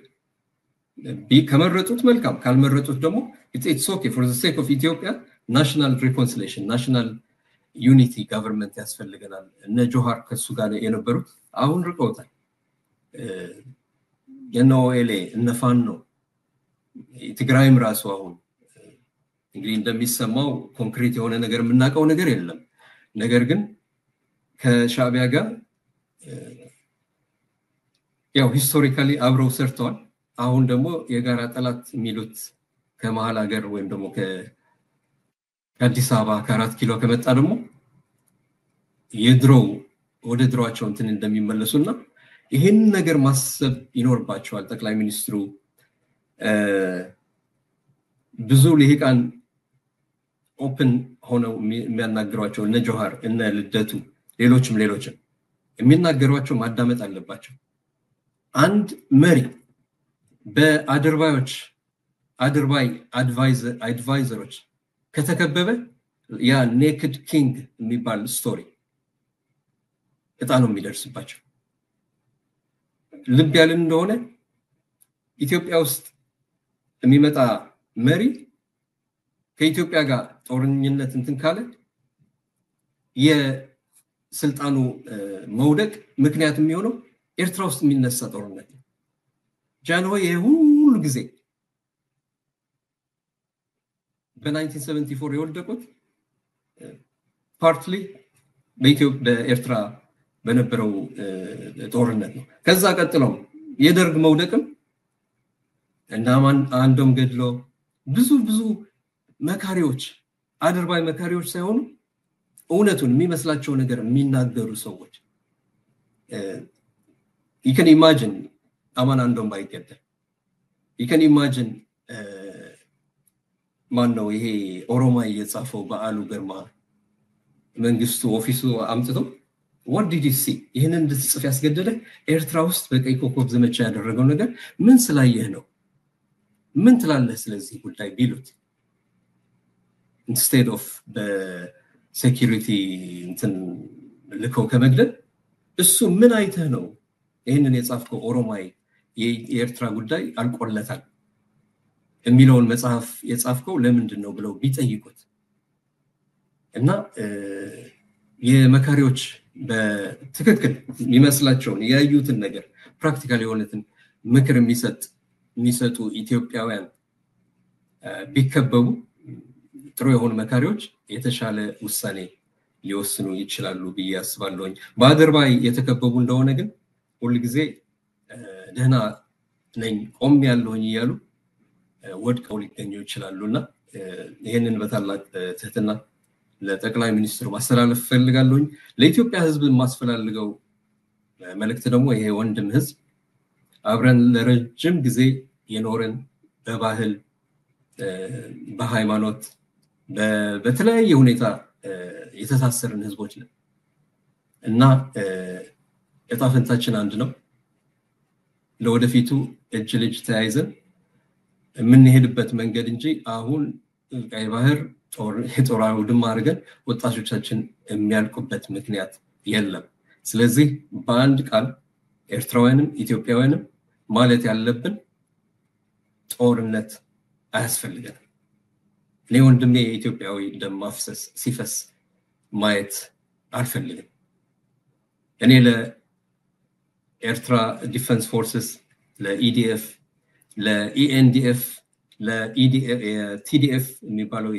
ከመረጡት መልካም ካልመረጡት ደግሞ it's okay for the sake of Ethiopia national reconciliation national unity government ያስፈልገናል እነ ጆሃር ከሱ ጋር የነበሩት አሁን ርቀውታል የኖኤሌ እነፋን ነው ትግራይም ራሱ አሁን እንግዲህ እንደሚሰማው ኮንክሪት የሆነ ነገር የምናቀው ነገር የለም ነገር ግን ከሻቢያ ጋር ያው ሂስቶሪካሊ አብረው ሰርተዋል አሁን ደግሞ የጋራ ጠላት የሚሉት ከመሃል ሀገር ወይም ደግሞ ከአዲስ አበባ ከ4 ኪሎ ከመጣ ደግሞ የድሮው ወደ ድሮአቸው እንትን እንደሚመለሱና ይሄን ነገር ማሰብ ይኖርባቸዋል ጠቅላይ ሚኒስትሩ ብዙ ለሂቃን ኦፕን ሆነው የሚያናገሯቸው እነ ጆሃር እነ ልደቱ ሌሎችም የሚናገሯቸው ማዳመጥ አለባቸው አንድ መሪ በአድርባዮች አድርባይ አድቫይዘሮች ከተከበበ ያ ኔክድ ኪንግ የሚባል ስቶሪ እጣ ነው የሚደርስባቸው ልብ ያልን እንደሆነ ኢትዮጵያ ውስጥ የሚመጣ መሪ ከኢትዮጵያ ጋር ጦርኝነት እንትን ካለ የስልጣኑ መውደቅ ምክንያት የሚሆነው ኤርትራ ውስጥ የሚነሳ ጦርነት ነው ጃንሆይ ሁሉ ጊዜ በ1974 የወደቁት ፓርትሊ በኤርትራ በነበረው ጦርነት ነው ከዛ ቀጥለው የደርግ መውደቅም እንደማን አንዶም ገድሎ ብዙ መካሪዎች አድርባይ መካሪዎች ሳይሆኑ እውነቱን የሚመስላቸው ነገር የሚናገሩ ሰዎች you can imagine አማን አንዶም ባይገደል you can imagine ማን ነው ይሄ ኦሮማይ የጻፈው በአሉ ግርማ መንግስቱ ኦፊሱ አምጥቶ what did you see ይሄንን እንድትጽፍ ያስገደደ ኤርትራ ውስጥ በቀይ ኮከብ ዘመቻ ያደረገው ነገር ምን ስላየህ ነው ምን ትላለህ ስለዚህ ጉዳይ ቢሉት instead of the security እንትን ልከው ከመግደል እሱ ምን አይተህ ነው ይሄንን የጻፍከው ኦሮማይ የኤርትራ ጉዳይ አልቆለታል የሚለውን መጽሐፍ የጻፍከው ለምንድን ነው ብለው ቢጠይቁት እና የመካሪዎች በትክክል የሚመስላቸውን ያዩትን ነገር ፕራክቲካሊ የሆነትን ምክር የሚሰጡ ኢትዮጵያውያን ቢከበቡ ጥሩ የሆኑ መካሪዎች የተሻለ ውሳኔ ሊወስኑ ይችላሉ ብዬ አስባለሁኝ። በአድርባይ የተከበቡ እንደሆነ ግን ሁሉ ጊዜ ደህና ነኝ ቆም ያለሁኝ እያሉ ወድቀው ሊገኙ ይችላሉና ይሄንን በታላቅ ትህትና ለጠቅላይ ሚኒስትሩ ማስተላለፍ ፈልጋለሁኝ። ለኢትዮጵያ ህዝብ ማስፈልገው መልእክት ደግሞ ይሄ ወንድም ህዝብ አብረን ለረጅም ጊዜ የኖረን በባህል በሃይማኖት በተለያየ ሁኔታ የተሳሰርን ህዝቦች ነን እና እጣ ፈንታችን አንድ ነው። ለወደፊቱ እጅ ልጅ ተያይዘን የምንሄድበት መንገድ እንጂ አሁን ቀይ ባህር ጦር አውድማ አድርገን ወጣቶቻችን የሚያልቁበት ምክንያት የለም። ስለዚህ በአንድ ቃል ኤርትራውያንም ኢትዮጵያውያንም ማለት ያለብን ጦርነት አያስፈልገንም። እኔ ወንድሜ ኢትዮጵያዊ ደም ማፍሰስ ሲፈስ ማየት አልፈልግም። እኔ ለኤርትራ ዲፌንስ ፎርስስ ለኢዲኤፍ ለኢኤንዲኤፍ ለቲዲኤፍ የሚባለው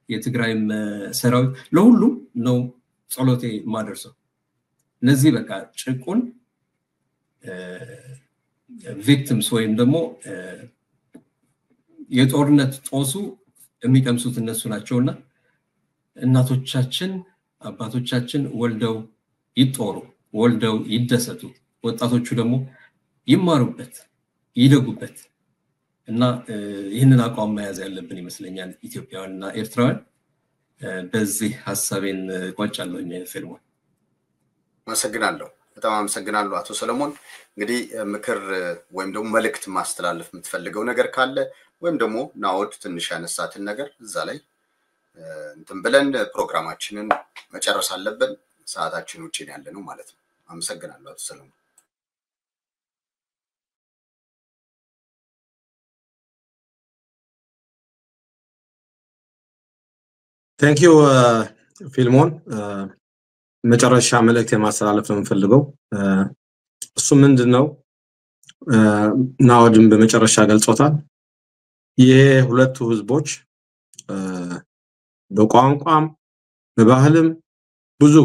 የትግራይ ሰራዊት ለሁሉም ነው ጸሎቴ ማደርሰው። እነዚህ በቃ ጭቁን ቪክቲምስ ወይም ደግሞ የጦርነት ጦሱ የሚቀምሱት እነሱ ናቸውና እናቶቻችን አባቶቻችን ወልደው ይጦሩ ወልደው ይደሰቱ፣ ወጣቶቹ ደግሞ ይማሩበት ይደጉበት እና ይህንን አቋም መያዝ ያለብን ይመስለኛል ኢትዮጵያውያንና ኤርትራውያን። በዚህ ሐሳቤን ቋጫለሁኝ። ፊልሞን አመሰግናለሁ። በጣም አመሰግናለሁ አቶ ሰለሞን። እንግዲህ ምክር ወይም ደግሞ መልእክት ማስተላለፍ የምትፈልገው ነገር ካለ ወይም ደግሞ ናኦድ ትንሽ ያነሳትን ነገር እዛ ላይ እንትን ብለን ፕሮግራማችንን መጨረስ አለብን። ሰዓታችን ውጪ ነው ያለነው ማለት ነው። አመሰግናለሁ አቶ ሰለሞን። Thank you ፊልሞን። መጨረሻ መልእክት የማስተላለፍ ነው የምፈልገው። እሱ ምንድነው ናኦድም በመጨረሻ ገልጾታል። የሁለቱ ህዝቦች በቋንቋም በባህልም ብዙ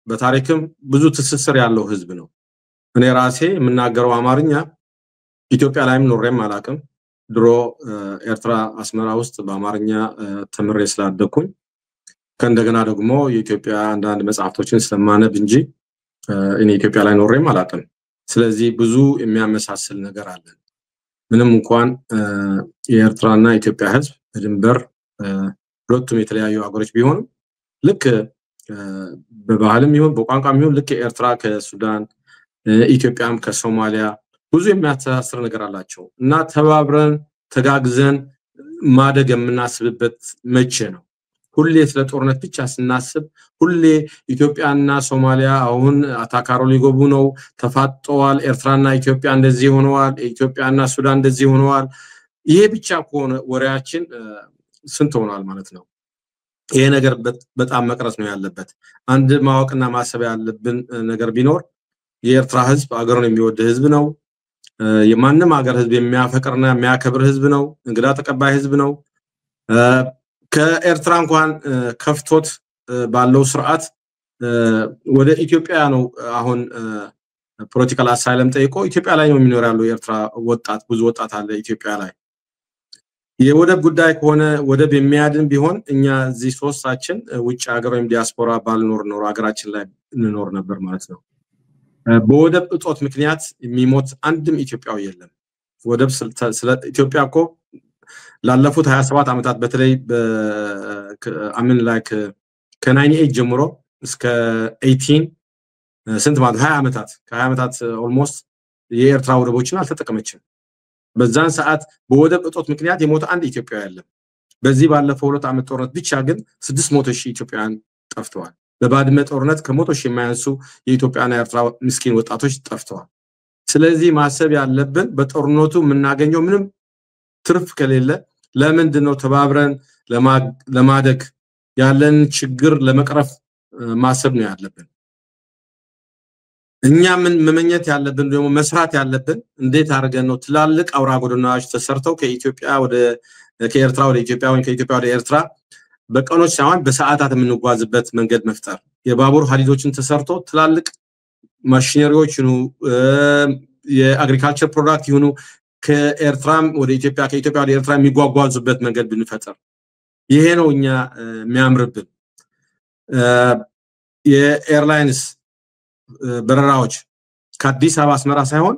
በታሪክም ብዙ ትስስር ያለው ህዝብ ነው። እኔ ራሴ የምናገረው አማርኛ ኢትዮጵያ ላይም ኖሬም አላውቅም። ድሮ ኤርትራ አስመራ ውስጥ በአማርኛ ተምሬ ስላደኩኝ ከእንደገና ደግሞ የኢትዮጵያ አንዳንድ መጽሐፍቶችን ስለማነብ እንጂ እኔ ኢትዮጵያ ላይ ኖሬም አላውቅም። ስለዚህ ብዙ የሚያመሳስል ነገር አለ። ምንም እንኳን የኤርትራና ኢትዮጵያ ህዝብ በድንበር ሁለቱም የተለያዩ አገሮች ቢሆኑ ልክ በባህልም ይሁን በቋንቋም ይሁን ልክ ኤርትራ ከሱዳን ኢትዮጵያም ከሶማሊያ ብዙ የሚያስተሳስር ነገር አላቸው እና ተባብረን ተጋግዘን ማደግ የምናስብበት መቼ ነው? ሁሌ ስለ ጦርነት ብቻ ስናስብ ሁሌ ኢትዮጵያና ሶማሊያ አሁን አታካሮ ሊገቡ ነው፣ ተፋጠዋል፣ ኤርትራና ኢትዮጵያ እንደዚህ ሆነዋል፣ ኢትዮጵያና ሱዳን እንደዚህ ሆነዋል። ይሄ ብቻ ከሆነ ወሬያችን ስንት ሆኗል ማለት ነው። ይሄ ነገር በጣም መቅረት ነው ያለበት። አንድ ማወቅና ማሰብ ያለብን ነገር ቢኖር የኤርትራ ህዝብ አገሩን የሚወድ ህዝብ ነው። የማንም ሀገር ህዝብ የሚያፈቅርና የሚያከብር ህዝብ ነው። እንግዳ ተቀባይ ህዝብ ነው። ከኤርትራ እንኳን ከፍቶት ባለው ስርዓት ወደ ኢትዮጵያ ነው አሁን ፖለቲካል አሳይለም ጠይቆ ኢትዮጵያ ላይ ነው የሚኖር ያለው የኤርትራ ወጣት ብዙ ወጣት አለ ኢትዮጵያ ላይ። የወደብ ጉዳይ ከሆነ ወደብ የሚያድን ቢሆን እኛ እዚህ ሶስታችን ውጭ ሀገር ወይም ዲያስፖራ ባልኖር ሀገራችን ላይ እንኖር ነበር ማለት ነው። በወደብ እጦት ምክንያት የሚሞት አንድም ኢትዮጵያዊ የለም። ወደብ ስለ ኢትዮጵያ እኮ ላለፉት 27 ዓመታት በተለይ አምን ላይክ ከ98 ጀምሮ እስከ 18 ስንት ማለት 20 ዓመታት ከ20 ዓመታት ኦልሞስት የኤርትራ ወደቦችን አልተጠቀመችም። በዛን ሰዓት በወደብ እጦት ምክንያት የሞተ አንድ ኢትዮጵያዊ የለም። በዚህ ባለፈው 2 ዓመት ጦርነት ብቻ ግን 600,000 ኢትዮጵያውያን ጠፍተዋል። በባድመ ጦርነት ከ100,000 የማያንሱ የኢትዮጵያና የኤርትራ ምስኪን ወጣቶች ጠፍተዋል። ስለዚህ ማሰብ ያለብን በጦርነቱ የምናገኘው ምንም ትርፍ ከሌለ ለምንድነው ተባብረን ለማደግ ያለን ችግር ለመቅረፍ ማሰብ ነው ያለብን እኛ ምን መመኘት ያለብን ደግሞ መስራት ያለብን እንዴት አድርገን ነው ትላልቅ አውራ ጎዳናዎች ተሰርተው ከኢትዮጵያ ወደ ከኤርትራ ወደ ኢትዮጵያ ወይ ከኢትዮጵያ ወደ ኤርትራ በቀኖች ሳይሆን በሰዓታት የምንጓዝበት መንገድ መፍጠር የባቡር ሀዲዶችን ተሰርቶ ትላልቅ ማሽነሪዎች ነው የአግሪካልቸር ፕሮዳክት ይሁኑ ከኤርትራም ወደ ኢትዮጵያ ከኢትዮጵያ ወደ ኤርትራ የሚጓጓዙበት መንገድ ብንፈጠር ይሄ ነው እኛ የሚያምርብን የኤርላይንስ በረራዎች ከአዲስ አበባ አስመራ ሳይሆን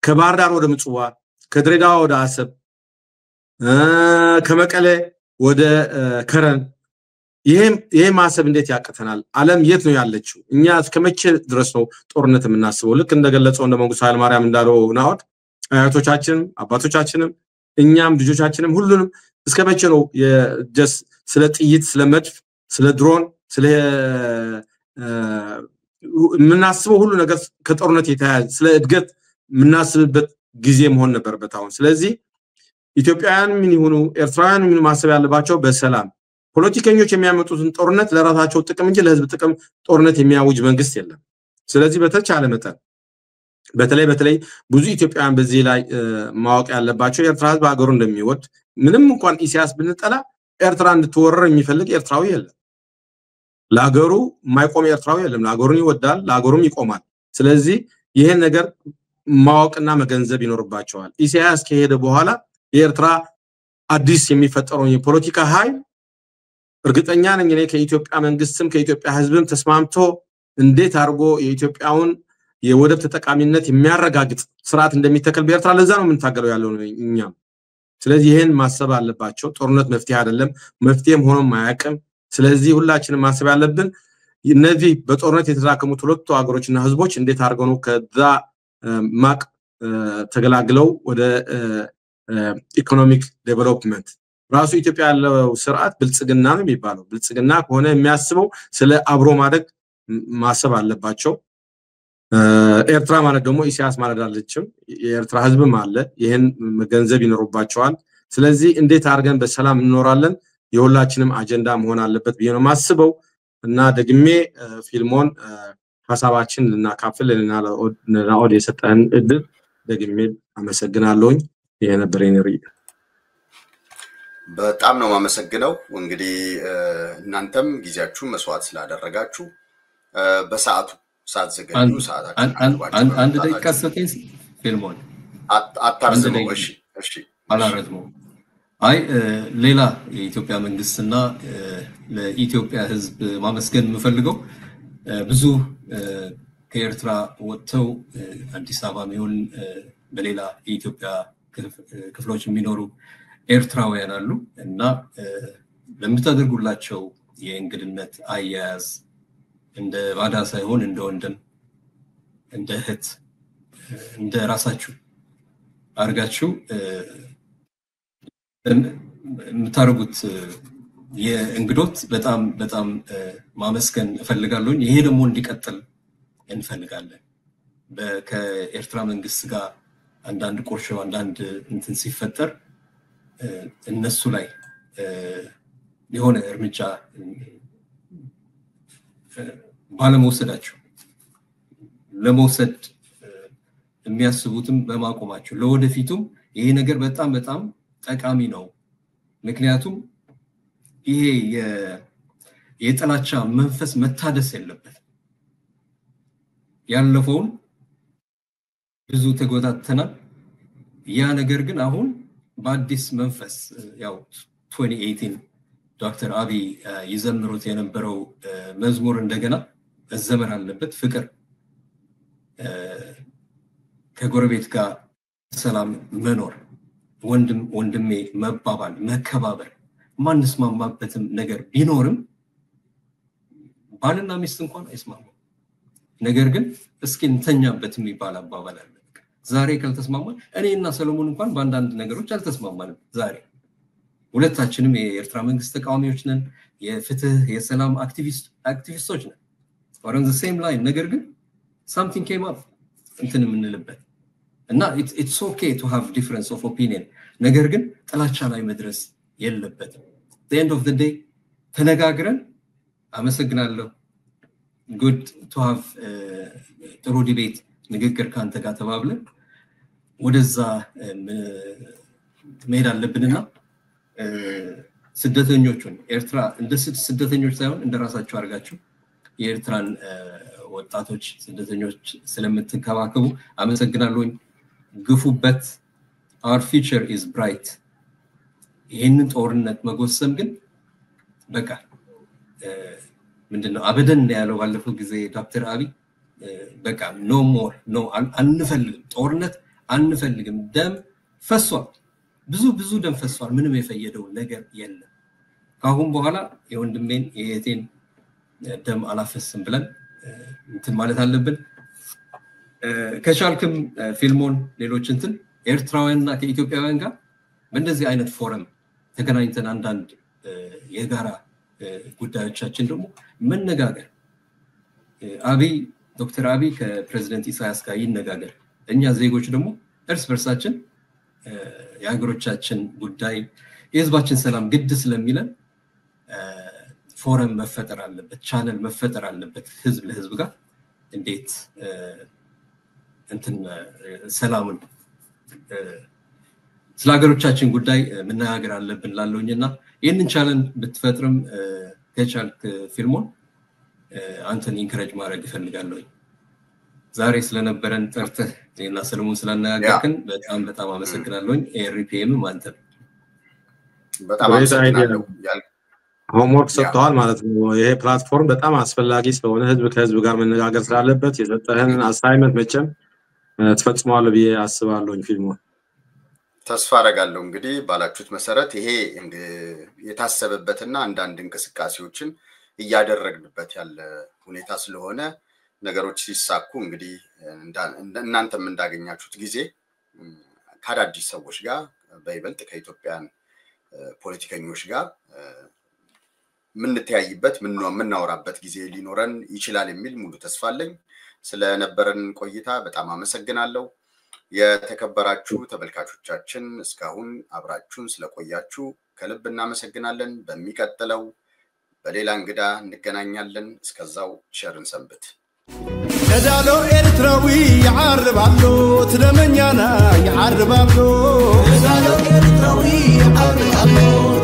ከባህር ዳር ወደ ምጽዋ ከድሬዳዋ ወደ አሰብ ከመቀሌ ወደ ከረን ይሄ ማሰብ እንዴት ያቀተናል ዓለም የት ነው ያለችው እኛ እስከመቼ ድረስ ነው ጦርነት የምናስበው ልክ እንደገለጸው እንደ መንግስቱ ኃይለ ማርያም እንዳለው ናውት አያቶቻችን አባቶቻችንም እኛም ልጆቻችንም ሁሉንም እስከመቼ ነው የጀስ ስለ ጥይት ስለ መድፍ ስለ ድሮን ስለ ምናስበው ሁሉ ነገር ከጦርነት የተያያዘ ስለ እድገት ምናስብበት ጊዜ መሆን ነበርበት አሁን ስለዚህ ኢትዮጵያውያን ምን ይሁኑ ኤርትራውያን ምን ማሰብ ያለባቸው በሰላም ፖለቲከኞች የሚያመጡትን ጦርነት ለራሳቸው ጥቅም እንጂ ለህዝብ ጥቅም ጦርነት የሚያውጅ መንግስት የለም ስለዚህ በተቻለ መጠን በተለይ ብዙ ኢትዮጵያውያን በዚህ ላይ ማወቅ ያለባቸው ኤርትራ ህዝብ ሀገሩ እንደሚወድ ምንም እንኳን ኢሳያስ ብንጠላ ኤርትራ እንድትወረር የሚፈልግ ኤርትራዊ የለም ለሀገሩ ማይቆም ኤርትራዊ የለም ለሀገሩን ይወዳል ለሀገሩም ይቆማል ስለዚህ ይሄን ነገር ማወቅና መገንዘብ ይኖርባቸዋል ኢሳያስ ከሄደ በኋላ የኤርትራ አዲስ የሚፈጠረው የፖለቲካ ኃይል እርግጠኛ ነኝ እኔ ከኢትዮጵያ መንግስትም ከኢትዮጵያ ህዝብም ተስማምቶ እንዴት አርጎ የኢትዮጵያውን የወደብ ተጠቃሚነት የሚያረጋግጥ ስርዓት እንደሚተከል በኤርትራ ለዛ ነው የምንታገለው ያለው እኛም ስለዚህ ይሄን ማሰብ አለባቸው ጦርነት መፍትሄ አይደለም መፍትሄም ሆኖ ማያቀም ስለዚህ ሁላችንም ማሰብ ያለብን እነዚህ በጦርነት የተራከሙት ሁለቱ ሀገሮችና ህዝቦች እንዴት አርገው ነው ከዛ ማቅ ተገላግለው ወደ ኢኮኖሚክ ዴቨሎፕመንት ራሱ ኢትዮጵያ ያለው ስርዓት ብልጽግና ነው የሚባለው ብልጽግና ከሆነ የሚያስበው ስለ አብሮ ማደግ ማሰብ አለባቸው ኤርትራ ማለት ደግሞ ኢሳያስ ማለት አይደለም የኤርትራ ህዝብም አለ ይሄን መገንዘብ ይኖርባቸዋል ስለዚህ እንዴት አርገን በሰላም እንኖራለን የሁላችንም አጀንዳ መሆን አለበት ቢሆን ማስበው እና ደግሜ ፊልሞን ሐሳባችን ልናካፍል ለና ኦዲዮ የሰጠን እድል ደግሜ አመሰግናለሁኝ ይሄ ነበር የኔ በጣም ነው ማመሰግነው እንግዲህ እናንተም ጊዜያችሁን መስዋዕት ስላደረጋችሁ በሰዓቱ ሰዓት ዘገዩ ሰዓታችን አንድ ደቂቃ ሰጥተኝ ፊልሞን አታርዝሙ እሺ አላረዝሙ አይ ሌላ የኢትዮጵያ መንግስትና ለኢትዮጵያ ህዝብ ማመስገን የምፈልገው ብዙ ከኤርትራ ወጥተው አዲስ አበባ ሚሆን በሌላ የኢትዮጵያ ክፍሎች የሚኖሩ ኤርትራውያን አሉ እና ለምታደርጉላቸው የእንግድነት አያያዝ እንደ ባዳ ሳይሆን እንደ ወንድም እንደ እህት እንደ ራሳችሁ አርጋችሁ የምታርጉት የእንግዶት በጣም ማመስገን እፈልጋለሁ ይሄ ደግሞ እንዲቀጥል እንፈልጋለን ከኤርትራ መንግስት ጋር አንዳንድ ቁርሾ አንዳንድ እንትን ሲፈጠር እነሱ ላይ የሆነ እርምጃ ባለመውሰዳቸው ለመውሰድ የሚያስቡትም በማቆማቸው ለወደፊቱም ይሄ ነገር በጣም ጠቃሚ ነው ምክንያቱም ይሄ የጥላቻ መንፈስ መታደስ የለበት ያለፈውን ብዙ ተጎታተናል ያ ነገር ግን አሁን በአዲስ መንፈስ ያው 2018 ዶክተር አብይ ይዘምሩት የነበረው መዝሙር እንደገና መዘመር አለበት ፍቅር ከጎረቤት ጋር ሰላም መኖር ወንድሜ መባባል መከባበር ማንስማማበትም ነገር ቢኖርም ባልና ሚስት እንኳን አይስማሙ ነገር ግን እስኪ እንተኛበት የሚባል አባባል አለ ዛሬ ካልተስማማን እኔና ሰለሞን እንኳን በአንዳንድ ነገሮች አልተስማማንም ዛሬ ሁለታችንም የኤርትራ መንግስት ተቃዋሚዎች ነን የፍትህ የሰላም አክቲቪስቶች ነን or on the same line ነገር ግን something came up እንትን ምንልበት እና it's okay to have difference of opinion ነገር ግን ጥላቻ ላይ መድረስ የለበትም the end of the day ተነጋግረን አመሰግናለሁ good to have ጥሩ ዲቤት ንግግር ካንተ ጋር ተባብለን ወደዛ መሄድ አለብንና ስደተኞቹን ኤርትራ እንደ ስደተኞች ሳይሆን እንደራሳቸው አርጋችሁ የኤርትራን ወጣቶች ስደተኞች ስለምትከባከቡ አመሰግናለሁ ግፉበት our future is bright ይሄንን ጦርነት መጎሰም ግን በቃ ምንድነው አበደን ያለው ባለፈው ጊዜ ዶክተር አብይ በቃ no more no አንፈልግም ጦርነት አንፈልግም ደም ፈሷል ብዙ ደም ፈሷል ምንም የፈየደው ነገር የለም ካሁን በኋላ የወንድሜን የየቴን ደም አላፈስም ብለን እንትን ማለት አለብን ከቻልክም ፊልሞን ሌሎች እንትን ኤርትራውያንና ከኢትዮጵያውያን ጋር በእንደዚህ አይነት ፎረም ተገናኝተን አንዳንድ የጋራ ጉዳዮቻችን ደግሞ መነጋገር አብይ ዶክተር አብይ ከፕሬዝዳንት ኢሳያስ ጋር ይነጋገር እኛ ዜጎች ደግሞ እርስ በርሳችን የሀገሮቻችን ጉዳይ የህዝባችን ሰላም ግድ ስለሚለን ፎረም መፈጠር አለበት ቻነል መፈጠር አለበት ህዝብ ለህዝብ ጋር እንዴት እንትን ሰላምን ስለ ሀገሮቻችን ጉዳይ መነጋገር አለብን ላለውኝና ይሄንን ቻነል ብትፈጥርም ከቻልክ ፊልሞን አንተን ኢንከሬጅ ማድረግ እፈልጋለሁ ዛሬ ስለነበረን ጠርተህ እና ሰለሞን ስላናገርከን በጣም አመሰግናለሁ ኤሪፒኤም ማንተ በጣም አመሰግናለሁ ሆምወርክ ሰጥተዋል ማለት ነው ይሄ ፕላትፎርም በጣም አስፈላጊ ስለሆነ ህዝብ ከህዝብ ጋር መነጋገር ስላለበት የሰጠህን አሳይመንት መቼም ተፈጽሟል ብዬ አስባለሁ ፊልሙ ተስፋ አደርጋለሁ እንግዲህ ባላችሁት መሰረት ይሄ የታሰበበትና አንዳንድ እንቅስቃሴዎችን እያደረግንበት ያለ ሁኔታ ስለሆነ ነገሮች ሲሳኩ እንግዲህ እናንተም እንዳገኛችሁት ጊዜ ካዳዲስ ሰዎች ጋር በይበልጥ ከኢትዮጵያን ፖለቲከኞች ጋር ምንተያይበት ምናወራበት ጊዜ ሊኖረን ይችላል የሚል ሙሉ ተስፋ አለኝ ስለነበረን ቆይታ በጣም አመሰግናለሁ የተከበራችሁ ተመልካቾቻችን እስካሁን አብራችሁን ስለቆያችሁ ከልብ እናመሰግናለን በሚቀጥለው በሌላ እንግዳ እንገናኛለን እስከዛው ቸርን ሰንብት ነዳሎ ኤርትራዊ ያርባሉ ትደመኛና ያርባሉ ነዳሎ ኤርትራዊ ያርባሉ